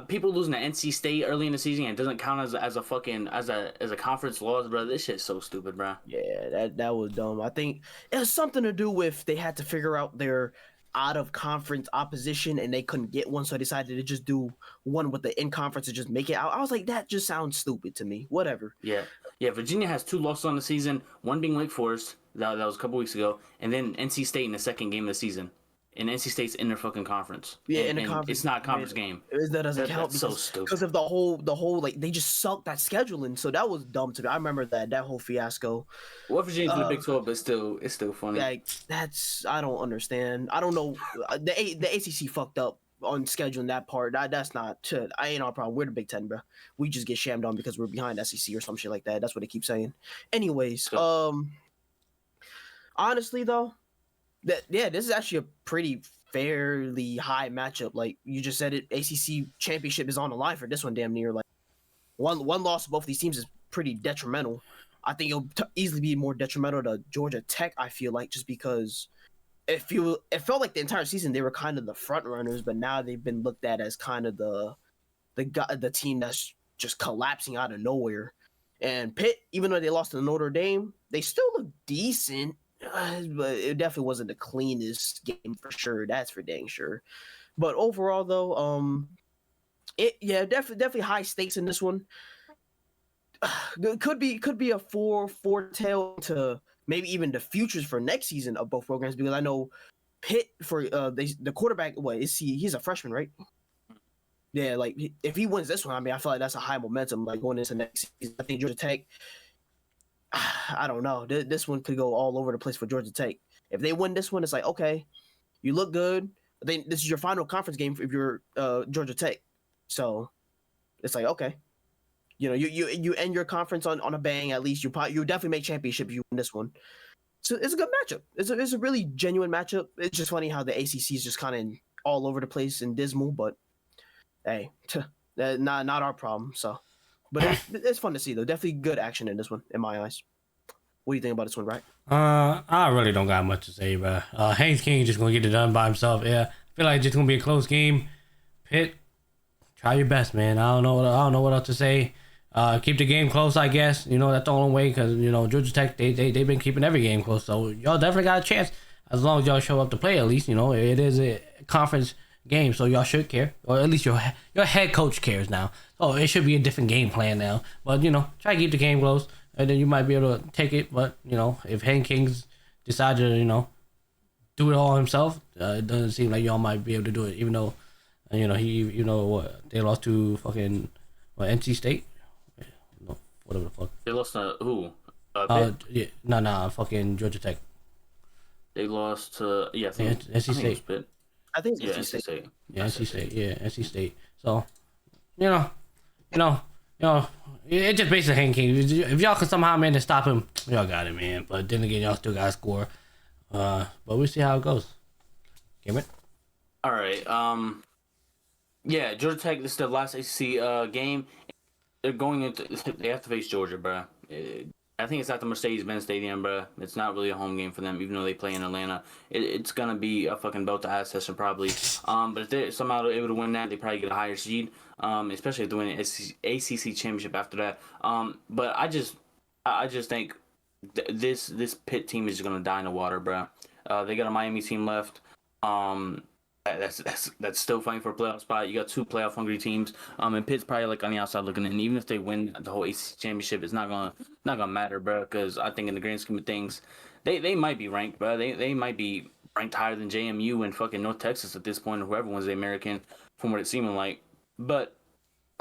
People losing to NC State early in the season, and it doesn't count as a fucking as a conference loss, bro. This shit's so stupid, bro. Yeah, that was dumb. I think it has something to do with they had to figure out their out of conference opposition and they couldn't get one, so they decided to just do one with the in conference and just make it out. I was like, that just sounds stupid to me. Whatever. Yeah. Virginia has 2 losses on the season. One being Wake Forest. That was a couple weeks ago, and then NC State in the second game of the season. And NC State's in their fucking conference. Yeah, and, in the and conference. it's not a conference game. That doesn't count that's so stupid. because of the whole like they just sucked that scheduling. So that was dumb to me. I remember that whole fiasco. Well, Virginia's in the Big 12, but it's still funny. Like I don't understand. I don't know. The ACC fucked up on scheduling that part. That's not. I ain't our problem. We're the Big Ten, bro. We just get shammed on because we're behind SEC or some shit like that. That's what they keep saying. Anyways, honestly though, this is actually a pretty fairly high matchup. Like you just said, it ACC championship is on the line for this one. Damn near like one loss of both of these teams is pretty detrimental. I think it'll easily be more detrimental to Georgia Tech. I feel like just because it felt like the entire season they were kind of the front runners, but now they've been looked at as kind of the team that's just collapsing out of nowhere. And Pitt, even though they lost to Notre Dame, they still look decent. But it definitely wasn't the cleanest game for sure. That's for dang sure. But overall, though, definitely high stakes in this one. Could be a foretell to maybe even the futures for next season of both programs, because I know Pitt for the quarterback. What is he? He's a freshman, right? Yeah, like if he wins this one, I mean, I feel like that's a high momentum. Like going into next season, I think Georgia Tech. I don't know. This one could go all over the place for Georgia Tech. If they win this one, it's like, okay, you look good. Then this is your final conference game if you're Georgia Tech. So it's like, okay, you know, you end your conference on a bang. At least you definitely make championship if you win this one. So it's a good matchup. It's a really genuine matchup. It's just funny how the ACC is just kind of all over the place and dismal. But hey, not our problem. So. But it's fun to see, though. Definitely good action in this one, in my eyes. What do you think about this one, right? I really don't got much to say, bro. Haynes King just gonna get it done by himself. Yeah, I feel like it's just gonna be a close game. Pitt, try your best, man. I don't know what else to say. Keep the game close, I guess. You know, that's the only way, because you know Georgia Tech they've been keeping every game close, so y'all definitely got a chance as long as y'all show up to play. At least you know it is a conference game, so y'all should care, or at least your head coach cares now. Oh, it should be a different game plan now. But you know, try to keep the game close, and then you might be able to take it. But you know, if Hayden Kings decide to do it all himself, it doesn't seem like y'all might be able to do it. Even though they lost to fucking NC State, no, whatever the fuck. They lost to who? Fucking Georgia Tech. They lost to NC State. I think it's NC State. Yeah, NC State. Yeah, NC State. So, you know, it just basically Hayden King. If y'all can somehow manage to stop him, y'all got it, man. But then again, y'all still got to score. But we'll see how it goes. Give it. All right. Yeah, Georgia Tech. This is the last ACC game. They're going into. They have to face Georgia, bro. I think it's at the Mercedes-Benz Stadium, bro. It's not really a home game for them, even though they play in Atlanta. It's gonna be a fucking belt to ass session probably. But if they're somehow able to win that, they probably get a higher seed. Especially if they win an ACC championship after that. But I just think this Pitt team is just gonna die in the water, bro. They got a Miami team left. That's still fighting for a playoff spot. You got 2 playoff hungry teams. And Pitt's probably like on the outside looking in. Even if they win the whole ACC championship, it's not gonna matter, bro. Because I think in the grand scheme of things, they might be ranked, bro. They might be ranked higher than JMU and fucking North Texas at this point, or whoever wins the American, from what it's seeming like. But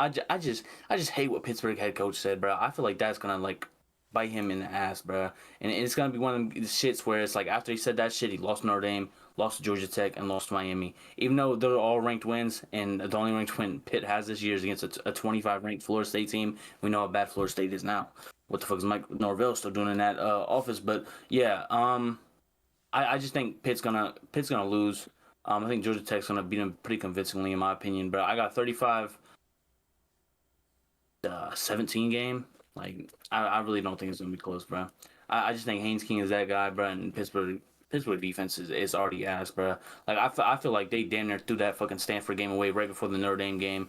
I just hate what Pittsburgh head coach said, bro. I feel like that's gonna like bite him in the ass, bro. And it's gonna be one of the shits where it's like after he said that shit, he lost Notre Dame, lost to Georgia Tech, and lost to Miami. Even though they're all ranked wins, and the only ranked win Pitt has this year is against a 25 ranked Florida State team. We know how bad Florida State is now. What the fuck is Mike Norvell still doing in that office? But yeah, I just think Pitt's gonna lose. I think Georgia Tech's gonna beat them pretty convincingly, in my opinion. But I got 35-17 game. Like I really don't think it's gonna be close, bro. I just think Haynes King is that guy, bro, and Pittsburgh defense is already ass, bro. Like I feel like they damn near threw that fucking Stanford game away right before the Notre Dame game.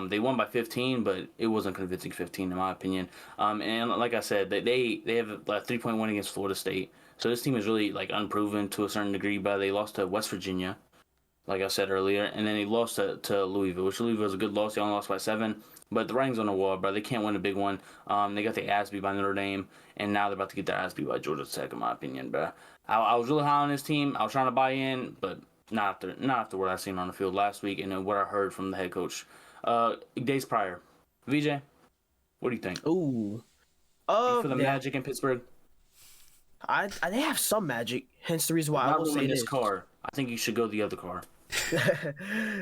They won by 15, but it wasn't convincing 15 in my opinion. And like I said, they have a 3-point win against Florida State. So this team is really like unproven to a certain degree. But they lost to West Virginia, like I said earlier, and then they lost to Louisville, which Louisville was a good loss. They only lost by 7, but the writing's on the wall, bro. They can't win a big one. They got their ass beat by Notre Dame, and now they're about to get their ass beat by Georgia Tech, in my opinion, bro. I was really high on this team. I was trying to buy in, but not after what I seen on the field last week and then what I heard from the head coach days prior. VJ, what do you think? Ooh. For the Magic in Pittsburgh? They have some magic, hence the reason why Not I will say this this. car. I think you should go the other car.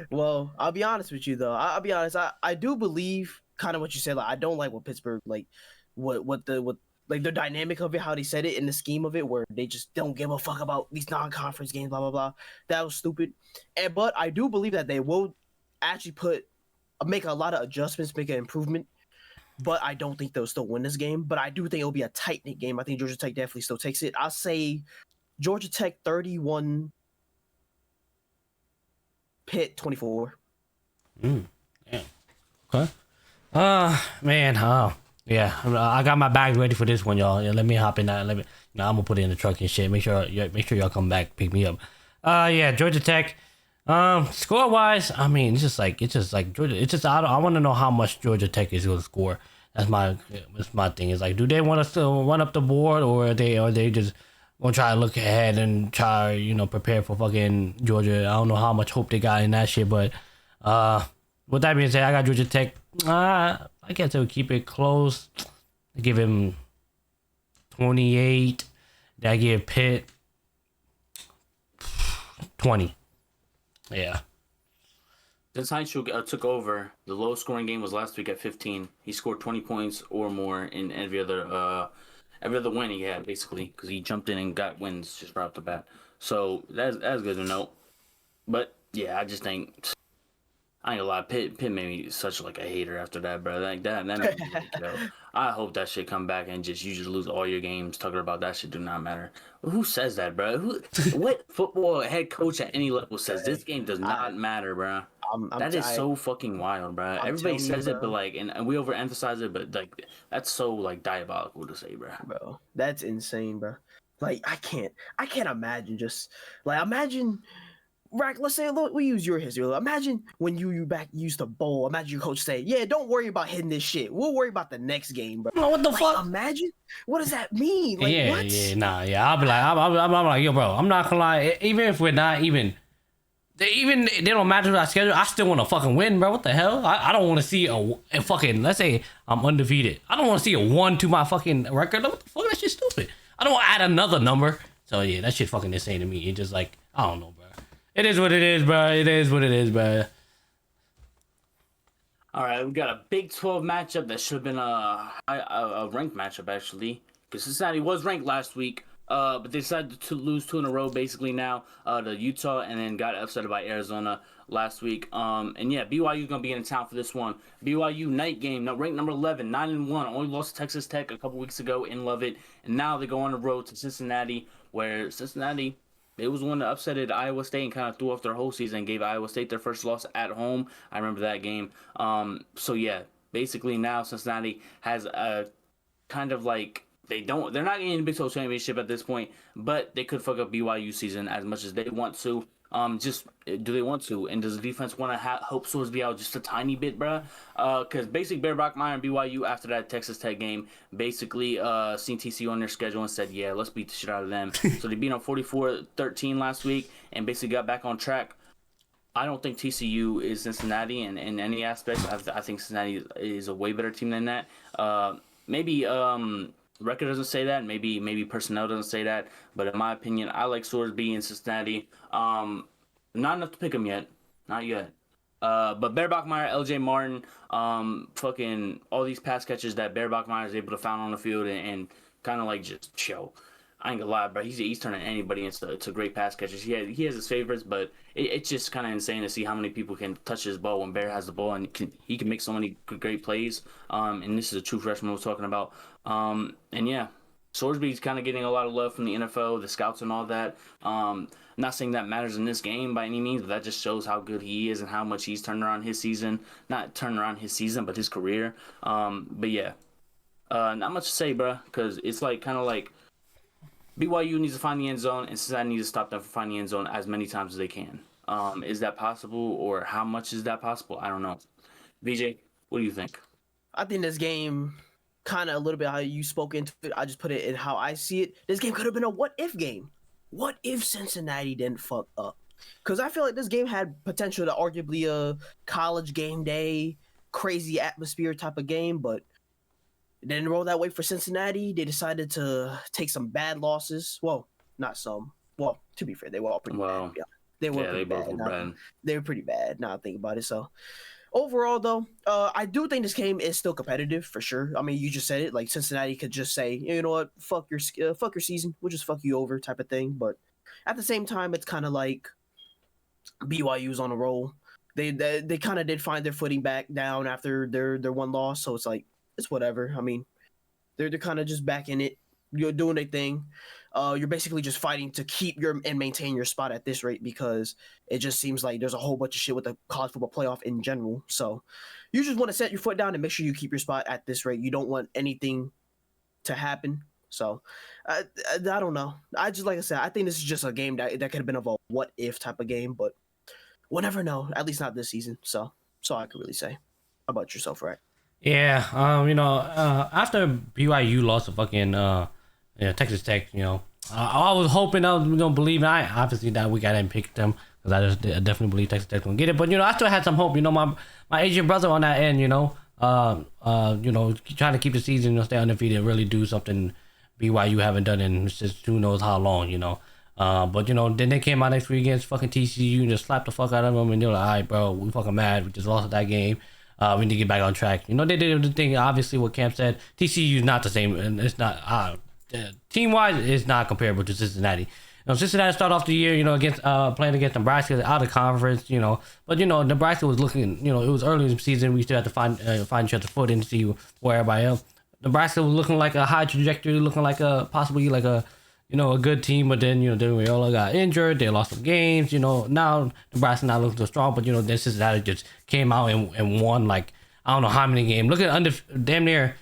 Well, I'll be honest with you though. I'll be honest. I do believe kind of what you said. Like I don't like what Pittsburgh like, what like the dynamic of it, how they said it in the scheme of it, where they just don't give a fuck about these non-conference games, blah blah blah. That was stupid. But I do believe that they will actually make a lot of adjustments, make an improvement. But I don't think they'll still win this game. But I do think it'll be a tight-knit game. I think Georgia Tech definitely still takes it. I'll say Georgia Tech 31, Pitt 24. Yeah. Okay. Man. Yeah. I got my bag ready for this one, y'all. Yeah, let me hop in that. I'm gonna put it in the truck and shit. Make sure y'all come back, pick me up. Yeah. Georgia Tech. Score wise, I mean, it's just like Georgia. It's just I want to know how much Georgia Tech is gonna score. That's my thing. Is like, do they want us to run up the board, or are they just gonna try to look ahead and try prepare for fucking Georgia? I don't know how much hope they got in that shit, but with that being said, I got Georgia Tech. I guess they'll keep it close. I give him 28. I give Pitt 20. Yeah. Since Heinz took over, the lowest scoring game was last week at 15. He scored 20 points or more in every other win he had, basically, because he jumped in and got wins just right off the bat. So that's good to know. But yeah, I just think I ain't gonna lie, Pitt made me such like a hater after that, bro. Like that made me like, yo, I hope that shit come back and you just lose all your games talking about that shit do not matter. Who says that, bro? What football head coach at any level says this game does not matter, bro? That is so fucking wild, bro. Everybody says it, but like, and we overemphasize it, but like, that's so like diabolical to say, bro. Bro, that's insane, bro. Like I can't imagine Rack, let's say we use your history. Imagine when you used to bowl. Imagine your coach say, "Yeah, don't worry about hitting this shit. We'll worry about the next game, bro." What the fuck? Imagine what does that mean? Like, yeah, what? I'll be like, I'm like, yo, bro, I'm not gonna lie. Even if we're not even they don't match with our schedule, I still want to fucking win, bro. What the hell? I don't want to see a fucking. Let's say I'm undefeated. I don't want to see a 1 to my fucking record. What the fuck? That shit's stupid. I don't want to add another number. So yeah, that shit fucking insane to me. It just like I don't know, bro. It is what it is, bro. It is what it is, bro. All right, we got a Big 12 matchup that should have been a ranked matchup, actually. Because Cincinnati was ranked last week, but they decided to lose 2 in a row, basically, now to Utah, and then got upset by Arizona last week. And yeah, BYU's going to be in town for this one. BYU night game, ranked number 11, 9-1, only lost to Texas Tech a couple weeks ago in Lovett. And now they go on the road to Cincinnati, where Cincinnati... It was one that upsetted Iowa State and kind of threw off their whole season and gave Iowa State their first loss at home. I remember that game. So yeah, basically now Cincinnati has a kind of like they're not getting the Big 12 championship at this point, but they could fuck up BYU season as much as they want to. Just do they want to? And does the defense want to hope Sorsby out just a tiny bit, bruh? Because basically Bear Brockmeyer and BYU after that Texas Tech game basically seen TCU on their schedule and said, yeah, let's beat the shit out of them. So they beat them 44-13 last week and basically got back on track. I don't think TCU is Cincinnati in any aspects. I think Cincinnati is a way better team than that. Maybe record doesn't say that. Maybe personnel doesn't say that. But in my opinion, I like Sorsby in Cincinnati. Not enough to pick him yet. Not yet. But Bear Bachmeier, LJ Martin, fucking all these pass catches that Bear Bachmeier is able to find on the field and kind of like just chill. I ain't gonna lie, bro. He's turning anybody into great pass catchers. He has his favorites, but it's just kind of insane to see how many people can touch his ball when Bear has the ball, and he can make so many great plays. And this is a true freshman we're talking about. And yeah, Sorsby's kind of getting a lot of love from the NFL, the scouts, and all that. I'm not saying that matters in this game by any means, but that just shows how good he is and how much he's turned around his season. Not turned around his season, but his career. But yeah, not much to say, bro, because it's like kind of like BYU needs to find the end zone, and Cincinnati needs to stop them from finding the end zone as many times as they can. Is that possible, or how much is that possible? I don't know. VJ, what do you think? I think this game, kind of a little bit how you spoke into it, I just put it in how I see it. This game could have been a what if game. What if Cincinnati didn't fuck up? Because I feel like this game had potential to arguably a college game day, crazy atmosphere type of game, but it didn't roll that way for Cincinnati. They decided to take some bad losses. Well, not some. Well, to be fair, they were all pretty bad. Yeah, they were pretty both bad. were bad. They were pretty bad. Now I think about it. So overall, though, I do think this game is still competitive for sure. I mean, you just said it. Like Cincinnati could just say, you know what, fuck your season. We'll just fuck you over, type of thing. But at the same time, it's kind of like BYU's on a roll. They kind of did find their footing back down after their one loss. So it's like it's whatever. I mean, they're kind of just back in it. You're doing their thing. You're basically just fighting to keep and maintain your spot at this rate because it just seems like there's a whole bunch of shit with the college football playoff in general. So you just want to set your foot down and make sure you keep your spot at this rate. You don't want anything to happen. So I don't know. Like I said, I think this is just a game that could have been a what if type of game, but we'll never know. At least not this season. So I could really say. How about yourself, right? Yeah, after BYU lost to fucking Texas Tech, I was hoping I was gonna believe. And I obviously that week I didn't pick them because I definitely believe Texas Tech gonna get it. But I still had some hope. My Asian brother on that end, trying to keep the season, stay undefeated, really do something BYU haven't done in just who knows how long, But then they came out next week against fucking TCU and just slapped the fuck out of them, and they're like, all right, bro, we fucking mad. We just lost that game. We need to get back on track. They did the thing. Obviously, what Cam said, TCU is not the same, and it's not team wise. It's not comparable to Cincinnati. Cincinnati started off the year, against playing against Nebraska out of conference, But Nebraska was looking, it was early in the season. We still had to find each other's foot and see where everybody else. Nebraska was looking like a high trajectory, looking like possibly like a good team, but then, then we all got injured. They lost some games, now Nebraska not looking so strong, but, then Cincinnati just came out and won, like, I don't know how many games. Look at damn near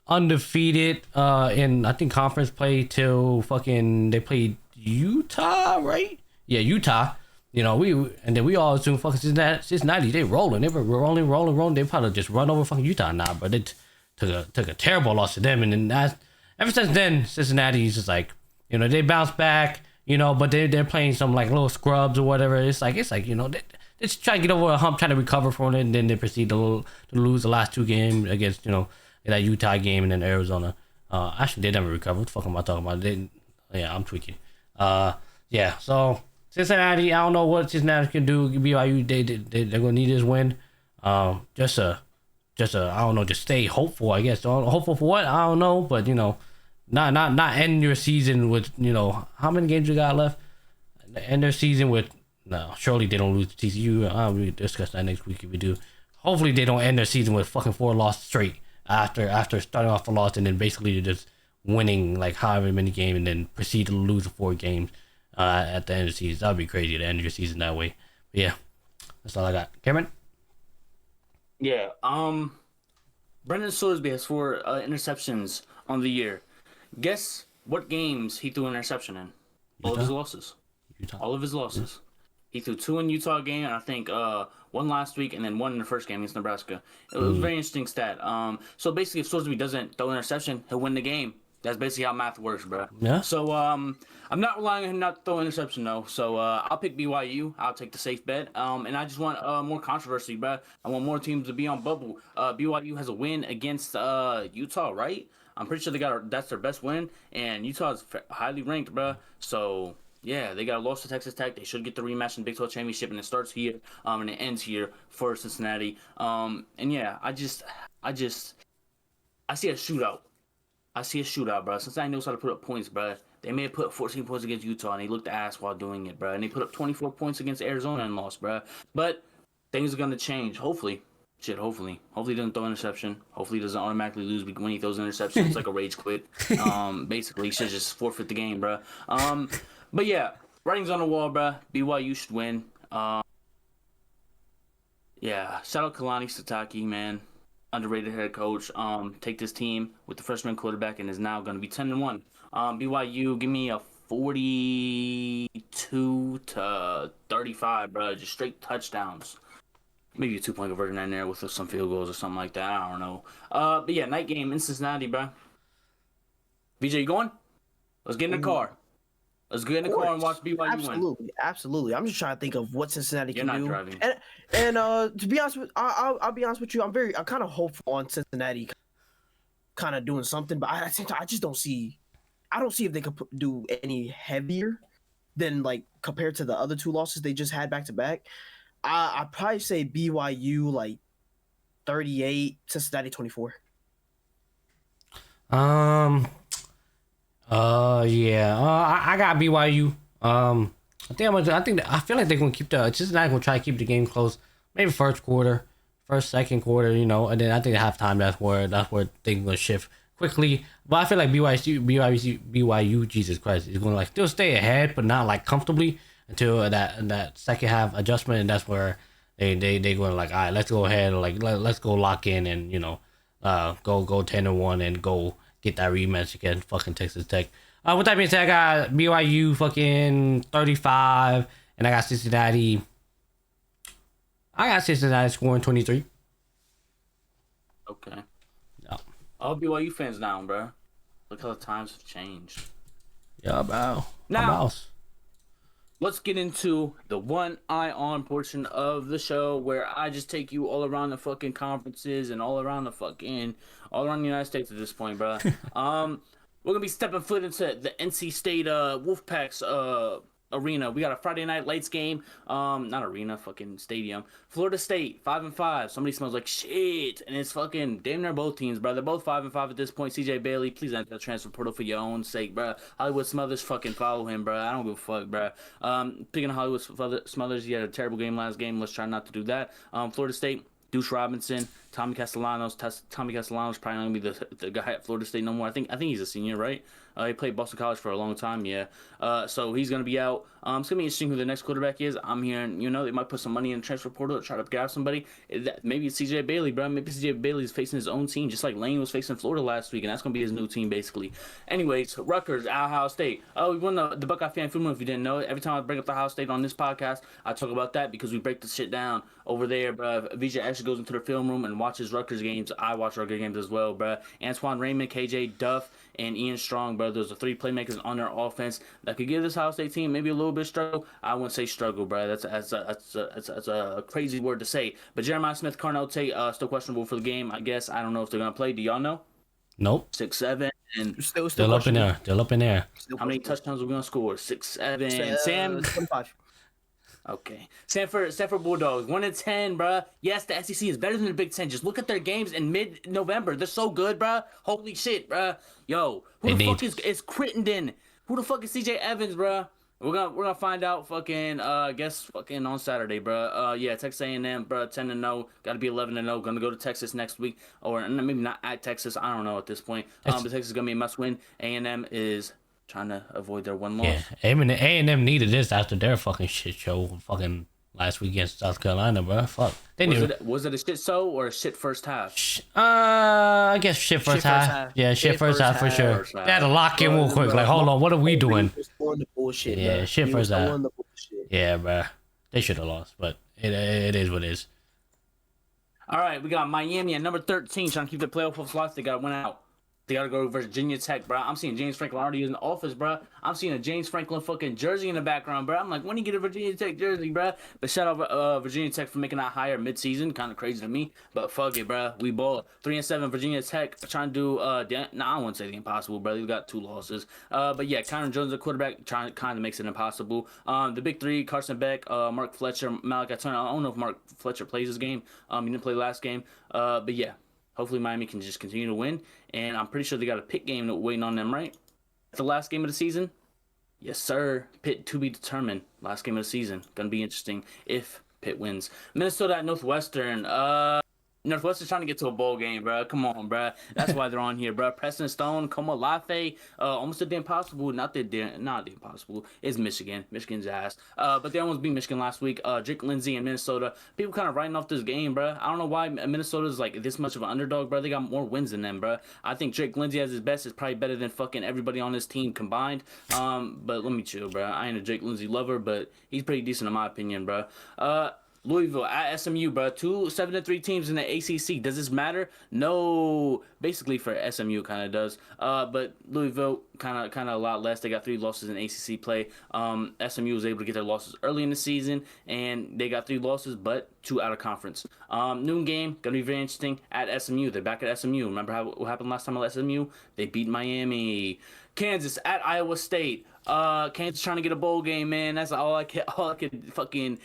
undefeated in, I think, conference play till they played Utah, right? Yeah, Utah. And then we all assume fucking Cincinnati, they rolling. They were rolling. They probably just run over fucking Utah now, but it took a terrible loss to them. And then ever since then, Cincinnati's just like, they bounce back, but they're playing some like little scrubs or whatever. It's like they just try to get over a hump, trying to recover from it, and then they proceed to lose the last two games against that Utah game and then Arizona. Actually, they never recovered. What the fuck am I talking about? Yeah, I'm tweaking. Yeah. So Cincinnati, I don't know what Cincinnati can do. BYU, they're gonna need this win. Just I don't know, just stay hopeful. I guess hopeful for what, I don't know, but not end your season with how many games you got left. End their season with surely they don't lose to TCU. We'll discuss that next week if we do. Hopefully they don't end their season with fucking 4 losses straight after starting off a loss and then basically just winning like however many games and then proceed to lose 4 games at the end of the season. That would be crazy to end your season that way. But yeah, that's all I got. Cameron? Yeah, Brendan Sorsby has 4 interceptions on the year. Guess what games he threw an interception in? All of his losses. All of his losses. Yeah. He threw 2 in Utah game, and I think 1 last week, and then 1 in the first game against Nebraska. It was a very interesting stat. So basically, if Sorsby doesn't throw an interception, he'll win the game. That's basically how math works, bro. Yeah. So I'm not relying on him not to throw an interception, though. So I'll pick BYU. I'll take the safe bet. And I just want more controversy, bro. I want more teams to be on bubble. BYU has a win against Utah, right? I'm pretty sure that's their best win, and Utah is highly ranked, bro. So yeah, they got a loss to Texas Tech. They should get the rematch in the Big 12 championship, and it starts here, and it ends here for Cincinnati. And yeah, I see a shootout. I see a shootout, bro. Cincinnati knows how to put up points, bro. They may have put 14 points against Utah, and they looked ass while doing it, bro. And they put up 24 points against Arizona and lost, bro. But things are gonna change, hopefully. Hopefully he doesn't throw an interception. Hopefully he doesn't automatically lose when he throws an interception. It's like a rage quit. Basically, he should just forfeit the game, bro. But yeah, writing's on the wall, bro. BYU should win. Yeah, shout out Kalani Sitaki, man. underrated head coach. Take this team with the freshman quarterback and is now going to be 10-1. BYU, give me a 42-35, bro. Just straight touchdowns. Maybe a 2-point conversion in there with some field goals or something like that. I don't know. But yeah, night game in Cincinnati, bro. VJ, you going? Let's get in the car. Let's get in the car and watch BYU win. Absolutely. I'm just trying to think of what Cincinnati You're can not do. driving. And to be honest with, I'll be honest with you. I'm kind of hopeful on Cincinnati, kind of doing something. But I think I just don't see. I don't see if they could do any heavier than like compared to the other two losses they just had back to back. I'd probably say BYU like 38, Cincinnati 24. Yeah. I got BYU. I feel like they're gonna keep Cincinnati gonna try to keep the game close. Maybe second quarter, you know, and then I think at halftime that's where things gonna shift quickly. But I feel like BYU, Jesus Christ, is gonna like still stay ahead, but not like comfortably until that second half adjustment, and that's where they going like, all right, let's go ahead, like let's go lock in and, you know, go 10-1 and go get that rematch against fucking Texas Tech. With that being said, I got BYU fucking 35, and I got Cincinnati scoring 23. Okay. Yeah. All BYU fans down, bro. Look how the times have changed. Yeah, bro. Now, let's get into the one eye on portion of the show where I just take you all around the fucking conferences and all around the United States at this point, bro. We're gonna be stepping foot into the NC State Wolfpack's arena. We got a Friday night lights game. Not arena, fucking stadium. Florida State 5-5. Somebody smells like shit, and it's fucking damn near both teams, bro. They're both 5-5 at this point. CJ Bailey, please enter the transfer portal for your own sake, bro. Hollywood Smothers, fucking follow him, bro. I don't give a fuck, bro. Picking Hollywood Smothers, he had a terrible game last game. Let's try not to do that. Florida State. Deuce Robinson, Tommy Castellanos. Tommy Castellanos probably not gonna be the guy at Florida State no more. I think he's a senior, right? He played Boston College for a long time, yeah. So he's gonna be out. It's gonna be interesting who the next quarterback is. I'm hearing, you know, they might put some money in the transfer portal to try to grab somebody. Maybe it's CJ Bailey, bro. Maybe CJ Bailey's facing his own team, just like Lane was facing Florida last week, and that's gonna be his new team basically. Anyways, Rutgers, Ohio State. Oh, we won the Buckeye fan film. If you didn't know it, every time I bring up the Ohio State on this podcast, I talk about that because we break the shit down over there, bro. VJ actually goes into the film room and watches Rutgers games. I watch Rutgers games as well, bro. Antoine Raymond, KJ Duff, and Ian Strong, bro. Those are three playmakers on their offense that could give this Ohio State team maybe a little bit of struggle. I wouldn't say struggle, bro. That's a crazy word to say. But Jeremiah Smith, Carnell Tate, still questionable for the game, I guess. I don't know if they're gonna play. Do y'all know? Nope. 6-7, and Still Still up in there. how many touchdowns are we gonna score? 6-7. Sam. 25. Okay. Stanford Bulldogs 1-10, bruh. Yes, the SEC is better than the Big Ten. Just look at their games in mid-November. They're so good, bruh. Holy shit, bruh. Yo, who the fuck is Crittenden? Who the fuck is CJ Evans, bruh? We're gonna find out fucking I guess fucking on Saturday, bruh. Yeah, Texas A&M, bruh, 10-0. Gotta be 11-0. Gonna go to Texas next week, or maybe not at Texas. I don't know at this point. But Texas is gonna be a must-win. A&M is trying to avoid their one loss. Yeah, A&M needed this after their fucking shit show fucking last week against South Carolina, bro. Fuck. Was it a shit show or a shit first half? I guess shit first half. Yeah, shit first half for sure. They had to lock in real quick. Like, hold on, what are we doing? Yeah, shit first half. Yeah, bro. They should have lost, but it is what it is. All right, we got Miami at number 13, trying to keep the playoff hopes alive. They got one out. They gotta go to Virginia Tech, bro. I'm seeing James Franklin already in the office, bro. I'm seeing a James Franklin fucking jersey in the background, bro. I'm like, when you get a Virginia Tech jersey, bro? But shout out Virginia Tech for making that hire mid-season. Kind of crazy to me, but fuck it, bro. We ball 3-7. Virginia Tech trying to do I wouldn't say the impossible, bro. They got 2 losses. But yeah, Connor Jones, the quarterback, kind of makes it impossible. The big three: Carson Beck, Mark Fletcher, Malachi Turner. I don't know if Mark Fletcher plays this game. He didn't play last game. But yeah. Hopefully Miami can just continue to win, and I'm pretty sure they got a Pitt game waiting on them, right? The last game of the season? Yes, sir. Pitt to be determined. Last game of the season. Gonna be interesting if Pitt wins. Minnesota at Northwestern. Northwestern's trying to get to a bowl game, bro. Come on, bro. That's why they're on here, bro. Preston Stone, Como Lafe, almost did the impossible. Not the impossible. It's Michigan. Michigan's ass. But they almost beat Michigan last week. Jake Lindsey in Minnesota. People kind of writing off this game, bro. I don't know why Minnesota's like this much of an underdog, bro. They got more wins than them, bro. I think Jake Lindsey at his best is probably better than fucking everybody on this team combined. But let me chill, bro. I ain't a Jake Lindsey lover, but he's pretty decent in my opinion, bro. Louisville at SMU, bro. 2 7-3 teams in the ACC. Does this matter? No. Basically for SMU, kind of does. But Louisville kind of a lot less. They got 3 losses in ACC play. SMU was able to get their losses early in the season, and they got 3 losses, but 2 out of conference. Noon game gonna be very interesting at SMU. They're back at SMU. Remember what happened last time at SMU? They beat Miami. Kansas at Iowa State. Kansas trying to get a bowl game, man. That's all I could fucking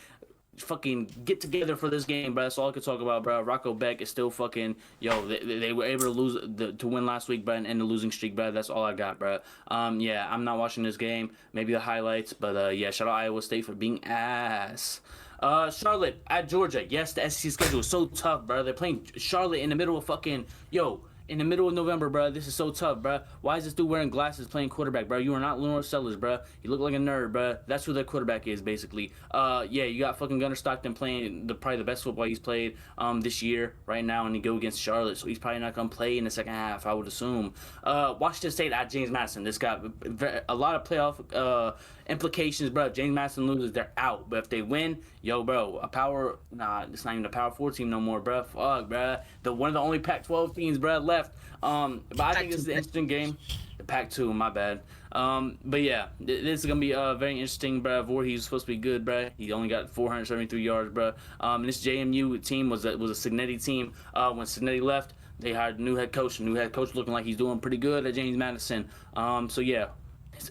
get together for this game, bro. That's all I could talk about, bro. Rocco Beck is still fucking they were able to win last week, bro, and end the losing streak, bro. That's all I got, bro. Yeah, I'm not watching this game. Maybe the highlights, but yeah, shout out Iowa State for being ass. Charlotte at Georgia. Yes, the SEC schedule is so tough, bro. They're playing Charlotte in the middle of in the middle of November, bro. This is so tough, bro. Why is this dude wearing glasses playing quarterback, bro? You are not Lenore Sellers, bro. You look like a nerd, bro. That's who their quarterback is, basically. Yeah, you got fucking Gunnar Stockton playing probably the best football he's played this year right now, and he go against Charlotte, so he's probably not gonna play in the second half, I would assume. Washington State at James Madison. This got a lot of playoff implications, bro. If James Madison loses, they're out. But if they win, bro, it's not even a Power 4 team no more, bro. Fuck, bro. One of the only Pac-12 teams, bro, left. But I think this is an interesting game. The Pac-2, my bad. But yeah, this is gonna be very interesting, bro. Voorhees supposed to be good, bro. He only got 473 yards, bro. And this JMU team was a Signetti team. When Signetti left, they hired a new head coach. New head coach looking like he's doing pretty good at James Madison. So yeah.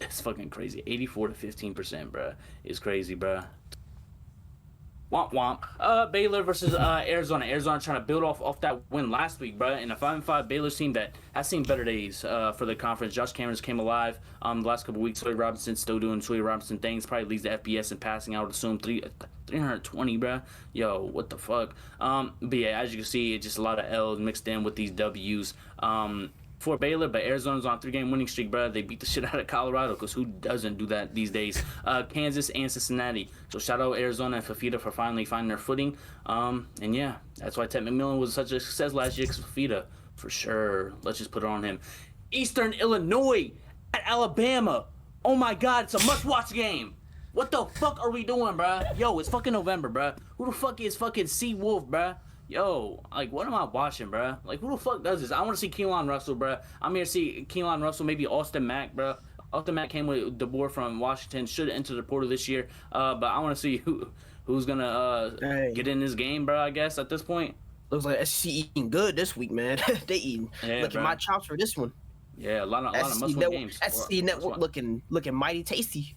It's fucking crazy. 84 to 15%, bro. It's crazy, bro. Womp womp. Baylor versus Arizona. Arizona trying to build off that win last week, bro. And a 5-5 Baylor team that has seen better days for the conference. Josh Cameron's came alive the last couple weeks. Sawyer Robinson still doing Sawyer Robinson things. Probably leads the FBS in passing. I would assume 320, bro. Yo, what the fuck? But yeah, as you can see, it's just a lot of L's mixed in with these W's. For Baylor, but Arizona's on a 3-game winning streak, bro. They beat the shit out of Colorado, because who doesn't do that these days? Kansas and Cincinnati. So shout out Arizona and Fafita for finally finding their footing. And yeah, that's why Ted McMillan was such a success last year, because Fafita, for sure. Let's just put it on him. Eastern Illinois at Alabama. Oh my God, it's a must-watch game. What the fuck are we doing, bro? Yo, it's fucking November, bro. Who the fuck is fucking Sea Wolf, bro? Yo, like, what am I watching, bro? Like, who the fuck does this? I want to see Keelan Russell, bro. I'm here to see Keelan Russell, maybe Austin Mack, bro. Austin Mack came with DeBoer from Washington, should enter the portal this year. But I want to see who's gonna get in this game, bro. I guess at this point. Looks like SEC eating good this week, man. They eating. Look at my chops for this one. Yeah, a lot of must-win games. SEC Network looking mighty tasty.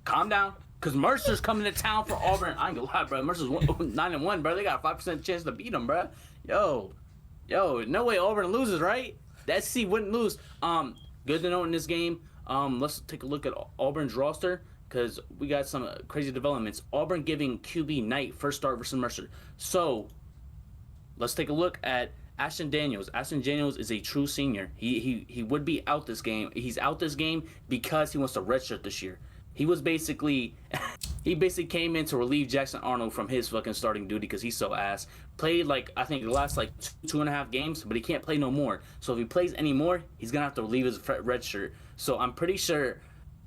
Calm down. Because Mercer's coming to town for Auburn. I ain't gonna lie, bro. Mercer's 9-1, bro. They got a 5% chance to beat them, bro. Yo, no way Auburn loses, right? The SEC wouldn't lose. Good to know in this game. Let's take a look at Auburn's roster, because we got some crazy developments. Auburn giving QB Knight first start versus Mercer. So, let's take a look at Ashton Daniels. Ashton Daniels is a true senior. He would be out this game. He's out this game because he wants to redshirt this year. He basically came in to relieve Jackson Arnold from his fucking starting duty, because he's so ass. Played like, I think the last like 2.5 games, but he can't play no more. So if he plays any more, he's gonna have to relieve his red shirt. So I'm pretty sure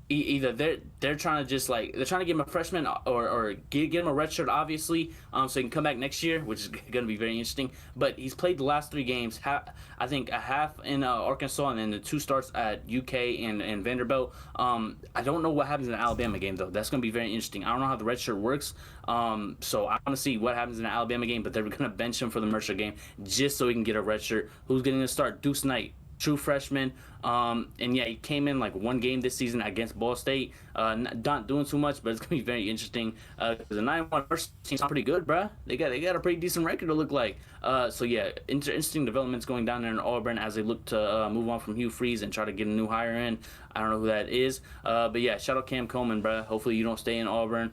either they're trying to just like, they're trying to give him a freshman or get him a red shirt, obviously, so he can come back next year, which is going to be very interesting. But he's played the last 3 games, I think a half in Arkansas, and then the 2 starts at UK and Vanderbilt. I don't know what happens in the Alabama game, though. That's going to be very interesting. I don't know how the red shirt works, so I want to see what happens in the Alabama game, but they're going to bench him for the Mercer game just so he can get a red shirt. Who's getting to start? Deuce Knight, true freshman. And yeah, he came in like one game this season against Ball State. Not doing too much, but it's gonna be very interesting. Because the 9-1 team's pretty good, bruh. They got a pretty decent record to look like. So yeah, interesting developments going down there in Auburn as they look to move on from Hugh Freeze and try to get a new hire in. I don't know who that is. But yeah, shout out Cam Coleman, bruh. Hopefully you don't stay in Auburn.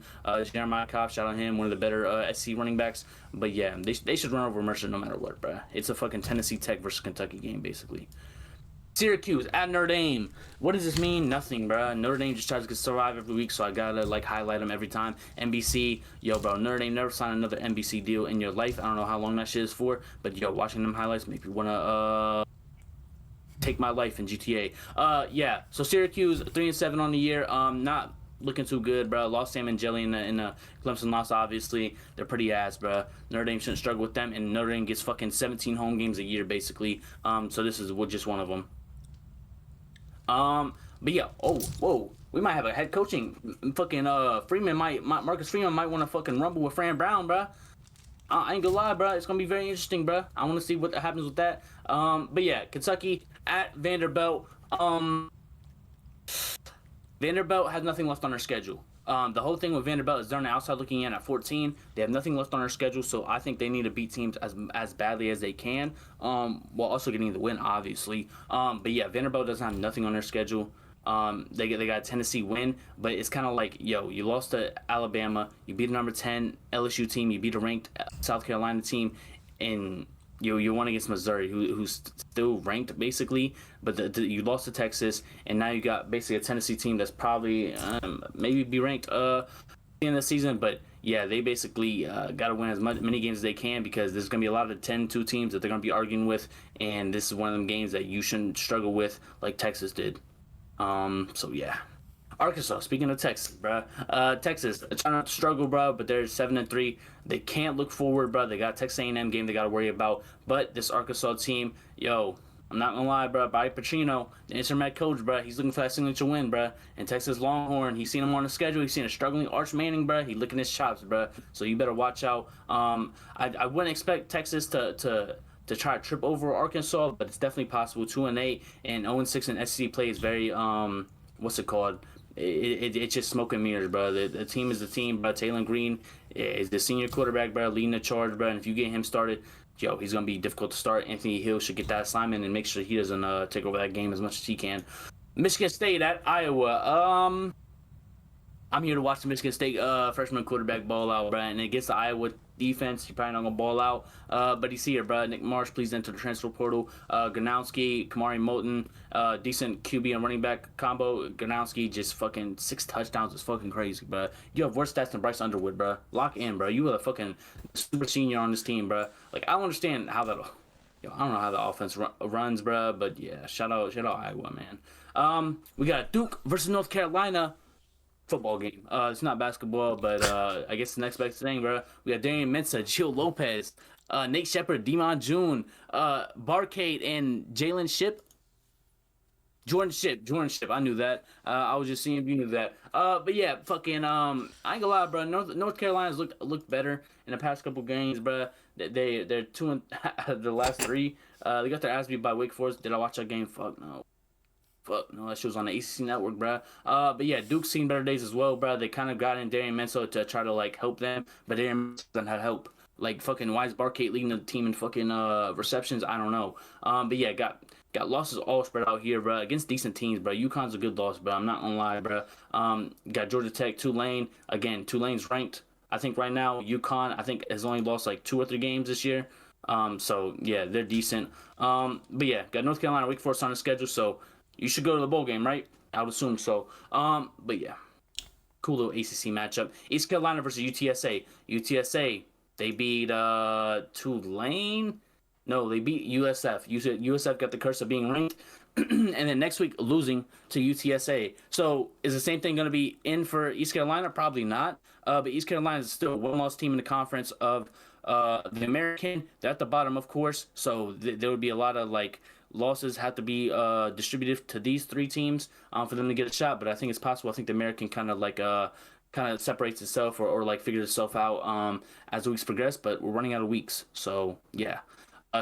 Jeremiah Cobb, shout out him, one of the better SC running backs. But yeah, they should run over Mercer no matter what, bruh. It's a fucking Tennessee Tech versus Kentucky game, basically. Syracuse at Notre Dame. What does this mean? Nothing, bro. Notre Dame just tries to survive every week, so I gotta like highlight them every time. NBC, yo, bro. Notre Dame never signed another NBC deal in your life. I don't know how long that shit is for, but yo, watching them highlights make me wanna take my life in GTA. Yeah. So Syracuse 3-7 on the year. Not looking too good, bro. Lost Sam and Jelly in the Clemson loss. Obviously, they're pretty ass, bro. Notre Dame shouldn't struggle with them, and Notre Dame gets fucking 17 home games a year, basically. So this is just one of them. But yeah, whoa, we might have a head coaching. Fucking Marcus Freeman might want to fucking rumble with Fran Brown, bruh. I ain't gonna lie, bruh. It's gonna be very interesting, bruh. I want to see what happens with that. But yeah, Kentucky at Vanderbilt. Vanderbilt has nothing left on their schedule. The whole thing with Vanderbilt is they're on the outside looking in at 14. They have nothing left on their schedule, so I think they need to beat teams as badly as they can, while also getting the win, obviously. But yeah, Vanderbilt doesn't have nothing on their schedule. They got a Tennessee win, but it's kind of like, yo, you lost to Alabama, you beat a number 10 LSU team, you beat a ranked South Carolina team, and you won against Missouri, who's still ranked basically, but you lost to Texas, and now you got basically a Tennessee team that's probably maybe be ranked in the season, but yeah, they basically got to win many games as they can, because there's going to be a lot of 10-2 teams that they're going to be arguing with, and this is one of them games that you shouldn't struggle with like Texas did. So yeah. Arkansas, speaking of Texas, bro. Texas trying not to struggle, bro, but they're 7-3. They can't look forward, bro. They got Texas A&M game they got to worry about. But this Arkansas team, yo, I'm not gonna lie, bro. Bobby Petrino, the interim coach, bro. He's looking for that signature win, bro. And Texas Longhorn, he's seen him on the schedule. He's seen a struggling Arch Manning, bro. He licking his chops, bro. So you better watch out. I wouldn't expect Texas to try to trip over Arkansas, but it's definitely possible. 2-8 and 0-6 in SEC play is very what's it called? It's just smoke and mirrors, bro. The team is the team, bro. Taylor Green is the senior quarterback, bro, leading the charge, bro. And if you get him started, yo, he's gonna be difficult to start. Anthony Hill should get that assignment and make sure he doesn't take over that game as much as he can. Michigan State at Iowa. I'm here to watch the Michigan State freshman quarterback ball out, bro. And against the Iowa defense, he probably not gonna ball out. But he's here, bro. Nick Marsh, please enter the transfer portal. Gronowski, Kamari Moulton, decent QB and running back combo. Gronowski just fucking 6 touchdowns is fucking crazy, bro. You have worse stats than Bryce Underwood, bro. Lock in, bro. You are the fucking super senior on this team, bro. Like, I don't understand how that. Yo, I don't know how the offense runs, bro. But yeah, shout out Iowa, man. We got Duke versus North Carolina. Football game. It's not basketball, but I guess the next best thing, bro. We got Darian Mensah, Gio Lopez, Nate Shepard, Demon June, Barcade, and Jalen Ship. Jordan Ship. I knew that. I was just seeing if you knew that. But yeah, fucking. I ain't gonna lie, bro. North Carolina's looked better in the past couple games, bro. They're 2 out of the last 3. They got their ass beat by Wake Forest. Did I watch that game? Fuck no. That shit was on the ACC network, bro. But yeah, Duke's seen better days as well, bro. They kind of got in Darian Mensah to try to like help them, but Darian Mensah doesn't have help. Like fucking, why is Barcade leading the team in fucking receptions? I don't know. But yeah, got losses all spread out here, bro, against decent teams, bro. UConn's a good loss, bro. I'm not gonna lie, bro. Got Georgia Tech, Tulane. Again, Tulane's ranked. I think right now UConn, I think, has only lost like 2 or 3 games this year. So yeah, they're decent. But yeah, got North Carolina, Wake Forest on the schedule, so you should go to the bowl game, right? I would assume so. But yeah, cool little ACC matchup. East Carolina versus UTSA. UTSA, they beat Tulane. No, they beat USF. USF got the curse of being ranked, and then next week losing to UTSA. So is the same thing going to be in for East Carolina? Probably not. But East Carolina is still a one-loss team in the conference of the American. They're at the bottom, of course. So there would be a lot of like losses have to be distributed to these 3 teams for them to get a shot. But I think it's possible. I think the American kind of separates itself or like figures itself out as the weeks progress. But we're running out of weeks, so yeah.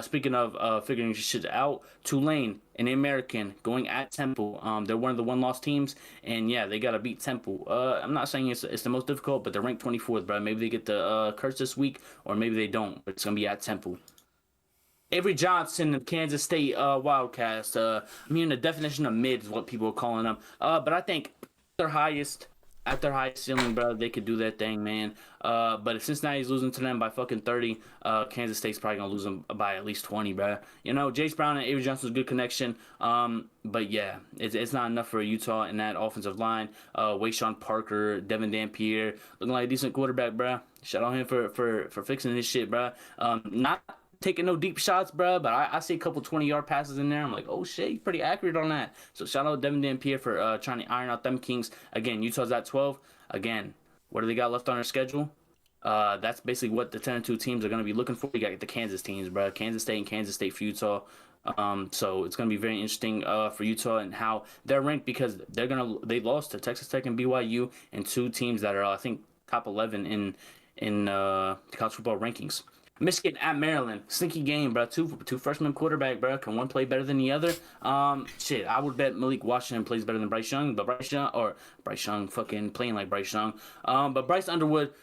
Speaking of figuring shit out, Tulane and the American going at Temple. They're one of the one-loss teams, and yeah, they gotta beat Temple. I'm not saying it's the most difficult, but they're ranked 24th, bro. Maybe they get the curse this week, or maybe they don't. But it's gonna be at Temple. Avery Johnson of Kansas State Wildcats. I mean, the definition of mid is what people are calling them. But I think their highest at their highest ceiling, bro, they could do that thing, man. But if Cincinnati's losing to them by fucking 30, Kansas State's probably gonna lose them by at least 20, bro. You know, Jace Brown and Avery Johnson's a good connection. But yeah, it's not enough for Utah in that offensive line. Wayshawn Parker, Devin Dampier, looking like a decent quarterback, bro. Shout out him for fixing his shit, bro. Not taking no deep shots, bro, but I see a couple 20-yard passes in there. I'm like, oh shit, he's pretty accurate on that. So shout out Devin Dampier for trying to iron out them Kings. Again, Utah's at 12. Again, what do they got left on their schedule? That's basically what the 10-2 teams are going to be looking for. You got the Kansas teams, bro. Kansas State and Kansas State for Utah. So it's going to be very interesting for Utah and how they're ranked, because they lost to Texas Tech and BYU, and two teams that are I think top 11 in college football rankings. Michigan at Maryland, sneaky game, bro. Two freshman quarterback, bro. Can one play better than the other? Shit, I would bet Malik Washington plays better than Bryce Young, but Bryce Young fucking playing like Bryce Young. But Bryce Underwood,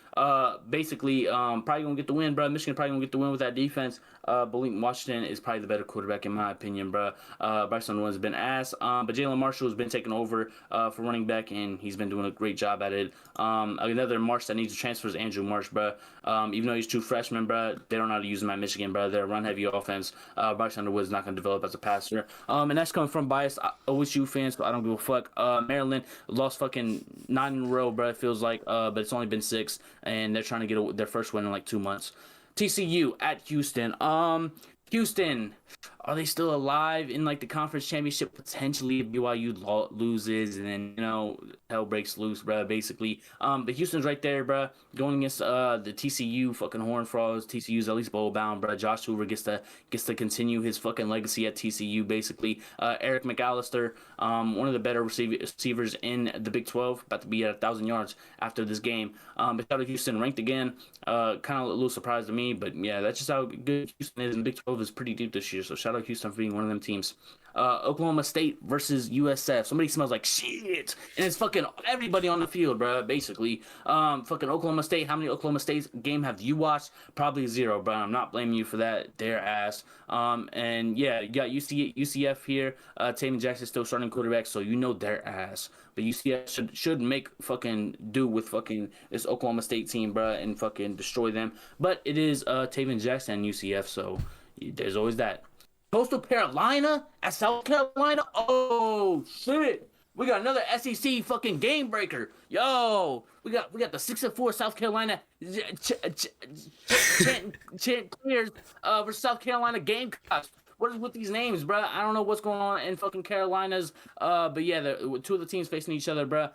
basically, probably gonna get the win, bro. Michigan probably gonna get the win with that defense. Malik Washington is probably the better quarterback in my opinion, bro. Bryce Underwood's been ass, but Jalen Marshall has been taking over for running back, and he's been doing a great job at it. Another Marsh that needs to transfer is Andrew Marsh, bro. Even though he's true freshman, bro, they don't know how to use him at Michigan, bro. They're a run-heavy offense. Bryce Underwood's not going to develop as a passer. And that's coming from biased OSU fans, so I don't give a fuck. Maryland lost fucking 9 in a row, bro, it feels like. But it's only been 6, and they're trying to get their first win in like 2 months. TCU at Houston. Houston, are they still alive in like the conference championship potentially if BYU loses and then, you know, hell breaks loose, bro, basically. But Houston's right there, bro, going against the TCU fucking Horned Frogs. TCU's at least bowl bound, bro. Josh Hoover gets to continue his fucking legacy at TCU, basically. Eric McAllister, one of the better receivers in the Big 12, about to be at 1,000 yards after this game. But shout out Houston, ranked again. Kind of a little surprise to me, but yeah, that's just how good Houston is, and the Big 12 is pretty deep this year. So shout out Houston for being one of them teams. Oklahoma State versus USF. Somebody smells like shit, and it's fucking everybody on the field, bro. Basically, fucking Oklahoma State. How many Oklahoma State game have you watched? Probably 0, bro. I'm not blaming you for that. Their ass. And yeah, you got UCF here. Taven Jackson still starting quarterback, so you know their ass. But UCF should make fucking do with fucking this Oklahoma State team, bro, and fucking destroy them. But it is Taven Jackson and UCF, so there's always that. Coastal Carolina at South Carolina. Oh shit! We got another SEC fucking game breaker. Yo, we got the 6-4 South Carolina Chanticleers versus South Carolina Gamecocks. What is with these names, bro? I don't know what's going on in fucking Carolinas. But yeah, two of the teams facing each other, bro.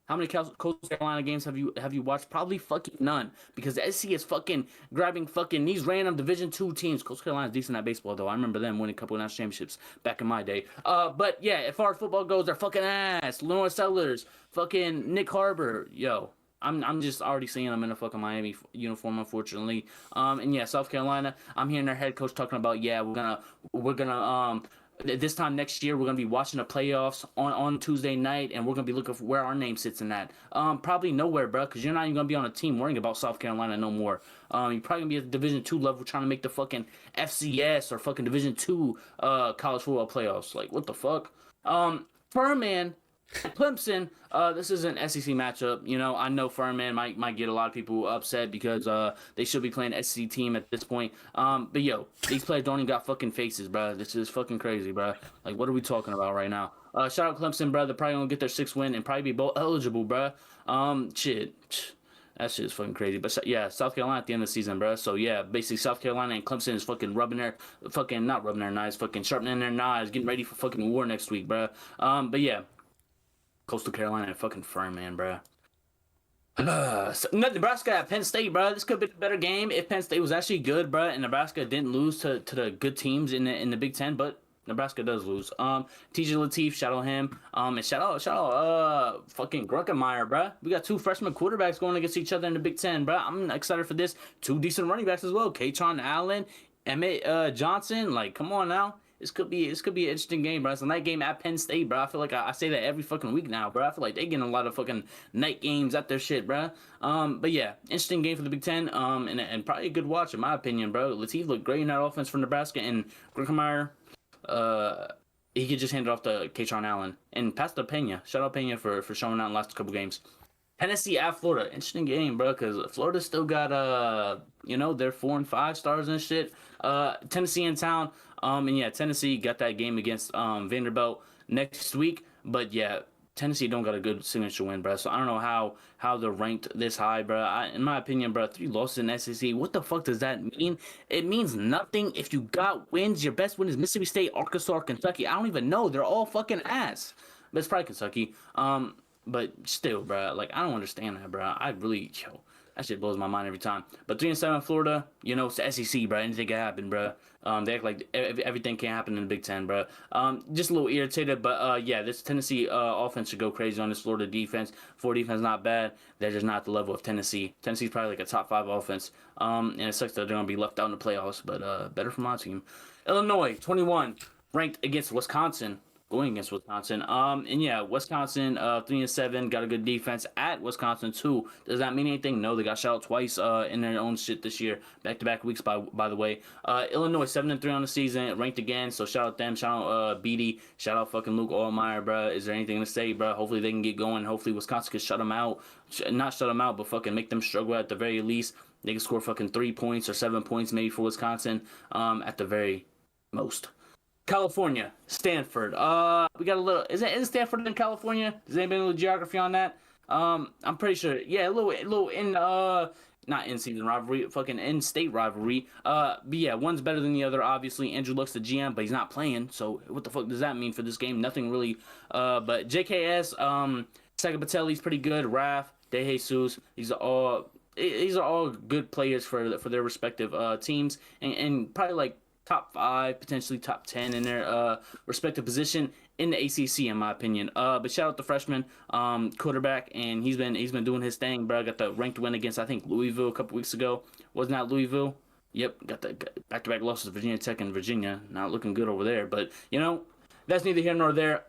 How many Coastal Carolina games have you watched? Probably fucking none, because the SEC is fucking grabbing fucking these random Division II teams. Coastal Carolina's decent at baseball, though. I remember them winning a couple of national championships back in my day. But yeah, as far as football goes, they're fucking ass. Lenore Sellers, fucking Nick Harbor, yo. I'm just already seeing them in a fucking Miami uniform, unfortunately. And yeah, South Carolina, I'm hearing their head coach talking about, yeah, we're gonna this time next year, we're going to be watching the playoffs on Tuesday night, and we're going to be looking for where our name sits in that. Probably nowhere, bro, because you're not even going to be on a team worrying about South Carolina no more. You're probably going to be at the Division II level trying to make the fucking FCS or fucking Division II college football playoffs. Like, what the fuck? Furman, Clemson, this is an SEC matchup. You know, I know Furman might get a lot of people upset because they should be playing an SEC team at this point. But yo, these players don't even got fucking faces, bro. This is fucking crazy, bro. Like, what are we talking about right now? Shout out Clemson, bro. They're probably gonna get their 6th win and probably be bowl eligible, bro. Shit. That shit is fucking crazy. But yeah, South Carolina at the end of the season, bro. So yeah, basically South Carolina and Clemson is fucking not rubbing their knives, fucking sharpening their knives, getting ready for fucking war next week, bro. But yeah. Coastal Carolina and fucking Furman, bro. Nebraska at Penn State, bro. This could be a better game if Penn State was actually good, bro, and Nebraska didn't lose to the good teams in the Big Ten, but Nebraska does lose. TJ Lateef, shout out him. And shout out fucking Grunkemeyer, bro. We got 2 freshman quarterbacks going against each other in the Big Ten, bro. I'm excited for this. 2 decent running backs as well. Katron Allen Emmett Johnson, like, come on now. This could be an interesting game, bro. It's a night game at Penn State, bro. I feel like I say that every fucking week now, bro. I feel like they getting a lot of fucking night games at their shit, bro. But yeah, interesting game for the Big Ten. And probably a good watch in my opinion, bro. Latif looked great in that offense for Nebraska, and Grickemeyer, uh, he could just hand it off to Katron Allen and pass to Pena. Shout out Pena for showing out in the last couple games. Tennessee at Florida, interesting game, bro. Because Florida still got their 4 and 5 stars and shit. Tennessee in town. And yeah, Tennessee got that game against Vanderbilt next week. But yeah, Tennessee don't got a good signature win, bro. So I don't know how they're ranked this high, bro. In my opinion, bro, 3 losses in SEC. What the fuck does that mean? It means nothing if you got wins. Your best win is Mississippi State, Arkansas, or Kentucky. I don't even know. They're all fucking ass. But it's probably Kentucky. But still, bro, like I don't understand that, bro. That shit blows my mind every time. But 3-7 Florida, it's the SEC, bro. Anything can happen, bro. They act like everything can happen in the Big Ten, bro. Just a little irritated, but yeah, this Tennessee offense should go crazy on this Florida defense. Florida defense not bad. They're just not at the level of Tennessee. Tennessee's probably like a top 5 offense. And it sucks that they're gonna be left out in the playoffs, but better for my team. Illinois 21 ranked against Wisconsin. Going against Wisconsin. And yeah, Wisconsin 3-7, got a good defense at Wisconsin too. Does that mean anything? No, they got shot out twice in their own shit this year, back-to-back weeks by the way. Illinois 7-3 on the season, ranked again. So shout out them, shout out Beatty, shout out fucking Luke Allmeyer, bro. Is there anything to say, bro? Hopefully they can get going. Hopefully Wisconsin can shut them out, not shut them out, but fucking make them struggle at the very least. They can score fucking 3 points or 7 points maybe for Wisconsin at the very most. California, Stanford. We got a little. Is Stanford in California? Does anybody know the geography on that? I'm pretty sure. Yeah, a little in not in season rivalry, fucking in state rivalry. But yeah, one's better than the other. Obviously, Andrew Luck's the GM, but he's not playing. So what the fuck does that mean for this game? Nothing really. But JKS, Sagapatelli's pretty good. Raf, De Jesus, these are all good players for their respective teams, and probably like top 5, potentially top 10 in their respective position in the ACC, in my opinion. But shout out the freshman quarterback, and he's been doing his thing, bro. Got the ranked win against I think Louisville a couple weeks ago. Wasn't that Louisville? Yep, got the back-to-back losses to Virginia Tech and Virginia. Not looking good over there, but that's neither here nor there.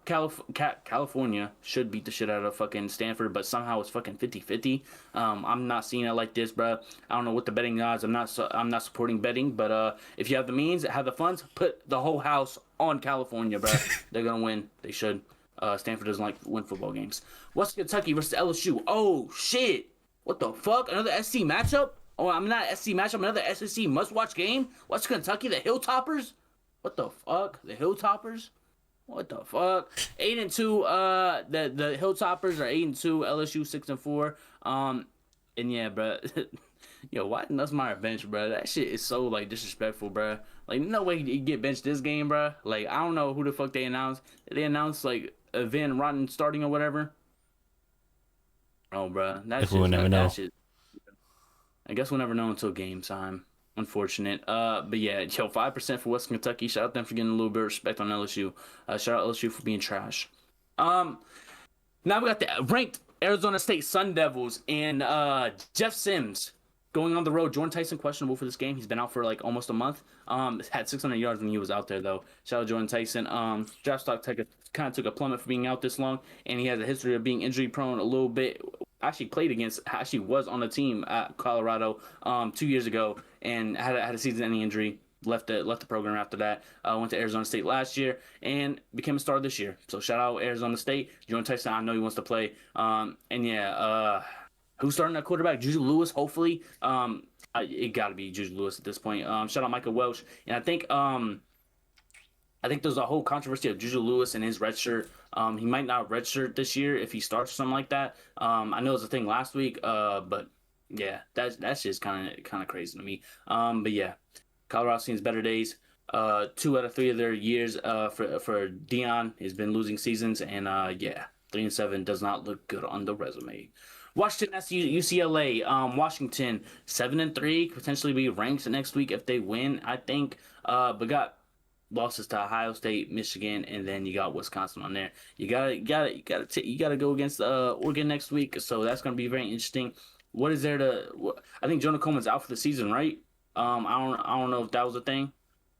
California should beat the shit out of fucking Stanford, but somehow it's fucking 50-50. I'm not seeing it like this, bro. I don't know what the betting odds. I'm not supporting betting, but if you have the means, have the funds, put the whole house on California, bro. They're gonna win. They should. Stanford doesn't like to win football games. What's Kentucky versus LSU? Oh shit! What the fuck? Another SC matchup? Oh, I'm not SC matchup. Another SEC must-watch game. What's Kentucky? The Hilltoppers? What the fuck? The Hilltoppers? What the fuck? 8-2. The Hilltoppers are 8-2. LSU 6-4. And yeah, bro. Yo, why Nussmeier bench, bro? That shit is so like disrespectful, bro. Like no way you get benched this game, bro. Like I don't know who the fuck they announced. They announced like Van Rotten starting or whatever. Oh, bro. We'll never know. I guess we'll never know until game time. Unfortunate. But yeah, 5% for West Kentucky. Shout out them for getting a little bit of respect on LSU. Shout out LSU for being trash. Now we got the ranked Arizona State Sun Devils and Jeff Sims going on the road. Jordan Tyson questionable for this game. He's been out for like almost a month. Had 600 yards when he was out there though. Shout out Jordan Tyson. Draft stock kind of took a plummet for being out this long, and he has a history of being injury prone a little bit. Actually was on the team at Colorado 2 years ago and had a season-ending injury. Left the program after that. Went to Arizona State last year and became a star this year. So shout out Arizona State. Jordan Tyson, I know he wants to play. And yeah, who's starting at quarterback? Juju Lewis, hopefully. It got to be Juju Lewis at this point. Shout out Michael Welch. And I think there's a whole controversy of Juju Lewis and his red shirt. He might not redshirt this year if he starts or something like that. I know it was a thing last week, but yeah, that's just kind of crazy to me. But yeah, Colorado's seen better days. 2 out of 3 of their years for Dion has been losing seasons, and yeah, 3-7 does not look good on the resume. Washington that's UCLA. Washington 7-3, potentially be ranked next week if they win, I think. But got losses to Ohio State, Michigan, and then you got Wisconsin on there. You gotta go against Oregon next week, so that's gonna be very interesting. What is there to? I think Jonah Coleman's out for the season, right? I don't know if that was a thing.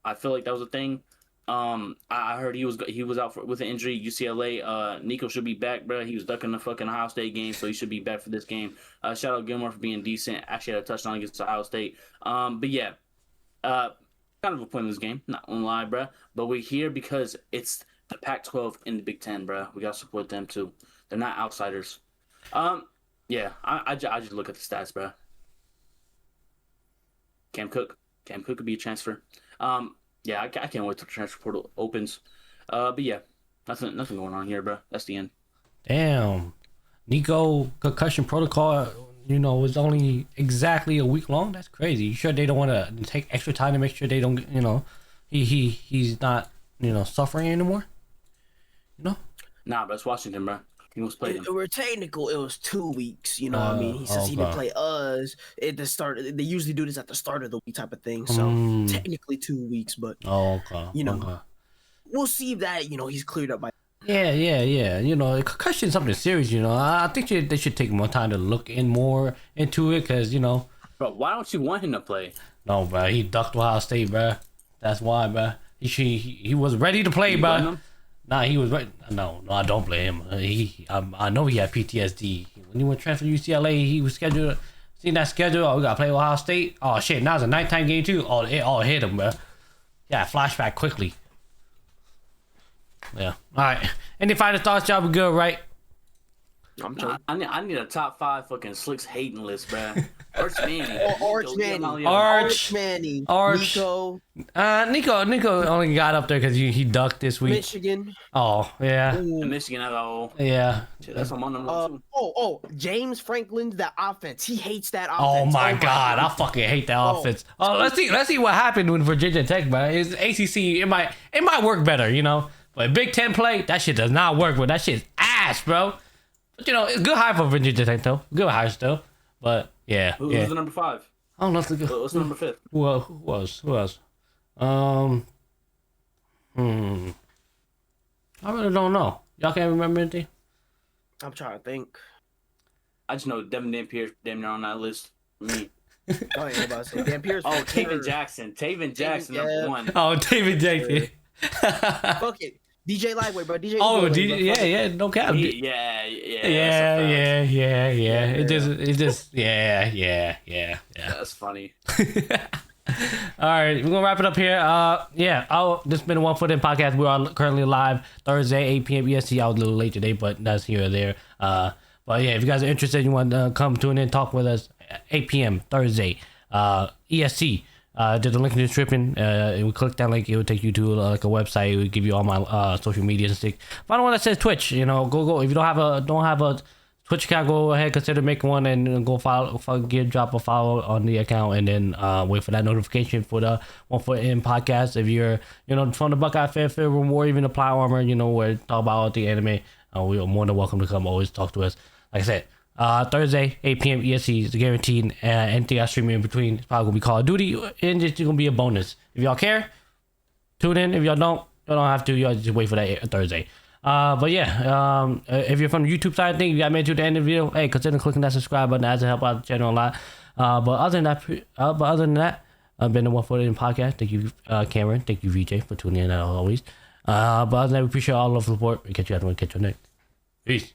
I feel like that was a thing. I heard he was out with an injury. UCLA. Nico should be back, bro. He was ducking the fucking Ohio State game, so he should be back for this game. Shout out Gilmore for being decent. Actually had a touchdown against Ohio State. But yeah, kind of a pointless game. Not gonna lie, bro. But we're here because it's the Pac-12 and the Big Ten, bro. We gotta support them too. They're not outsiders. Yeah. I just look at the stats, bro. Cam Cook could be a transfer. Yeah, I can't wait till the transfer portal opens. But yeah, nothing going on here, bro. That's the end. Damn, Nico concussion protocol. Was only exactly a week long. That's crazy. You sure they don't want to take extra time to make sure they don't, he's not, suffering anymore? Nah, but it's Washington, bro. He was playing. We're technical. It was 2 weeks. You know what I mean? Since he didn't play us at the start. They usually do this at the start of the week type of thing. So technically 2 weeks, but we'll see that he's cleared up by. Yeah. Concussion is something serious. I think they should take more time to look more into it because Bro, why don't you want him to play? No, bro. He ducked Ohio State, bro. That's why, bro. He was ready to play, bro. Nah, he was right. No, I don't blame him. I know he had PTSD when he went transfer to UCLA. He was scheduled. Seen that schedule? Oh, we gotta play Ohio State. Oh shit! Now it's a nighttime game too. Oh, it all hit him, bro. Yeah, flashback quickly. Yeah. All right. Any final thoughts, y'all? We good, right? I need a top 5 fucking Slicks hating list, bro. Arch Manning. Nico only got up there because he ducked this week. Michigan. Oh yeah. Michigan as a whole. Yeah. Shit, that's on my number 2. James Franklin's that offense. He hates that offense. Oh my god, I fucking hate that offense. Oh, let's see what happened with Virginia Tech, bro. It's ACC. It might work better, But Big Ten play, that shit does not work. But that shit's ass, bro. But it's good hire for Virginia Tech though. Good hire still. But yeah. Who's the number 5? I don't know. What's the number 5? Who else? I really don't know. Y'all can't remember anything? I'm trying to think. I just know Devin Dampier damn near on that list for me. I ain't about to say Dampier's. Oh, Taven Jackson. Taven Jackson, number 1. Oh, David Jackson. Fuck it. DJ Lightweight, bro. DJ. Oh, DJ, no cap. Yeah. It just, yeah. That's funny. All right, we're gonna wrap it up here. This has been a 1 Foot In podcast. We are currently live Thursday, 8 p.m. EST. I was a little late today, but that's here or there. But yeah, if you guys are interested, you want to come tune in, talk with us, 8 p.m. Thursday, EST. There's a link in the description. And we click that link, it will take you to like a website. It will give you all my social media and stuff. Final one that says Twitch. Go. If you don't have a Twitch account, go ahead, consider making one and go drop a follow on the account, and then wait for that notification for the 1 Foot In podcast. If you're from the Buckeye fan room or even the Plot Armor, where talk about all the anime, we are more than welcome to come. Always talk to us. Like I said. Thursday, 8 p.m. EST is guaranteed. Anything I stream in between is probably gonna be Call of Duty, and it's gonna be a bonus. If y'all care, tune in. If y'all don't have to. Y'all just wait for that Thursday. But yeah, if you're from the YouTube side of things, you got made to the end of the video, hey, consider clicking that subscribe button. As to help out the channel a lot. But other than that, I've been the 1 Foot In podcast. Thank you, Cameron. Thank you, VJ, for tuning in as always. But other than that, we appreciate all of the support. We catch you next. Peace.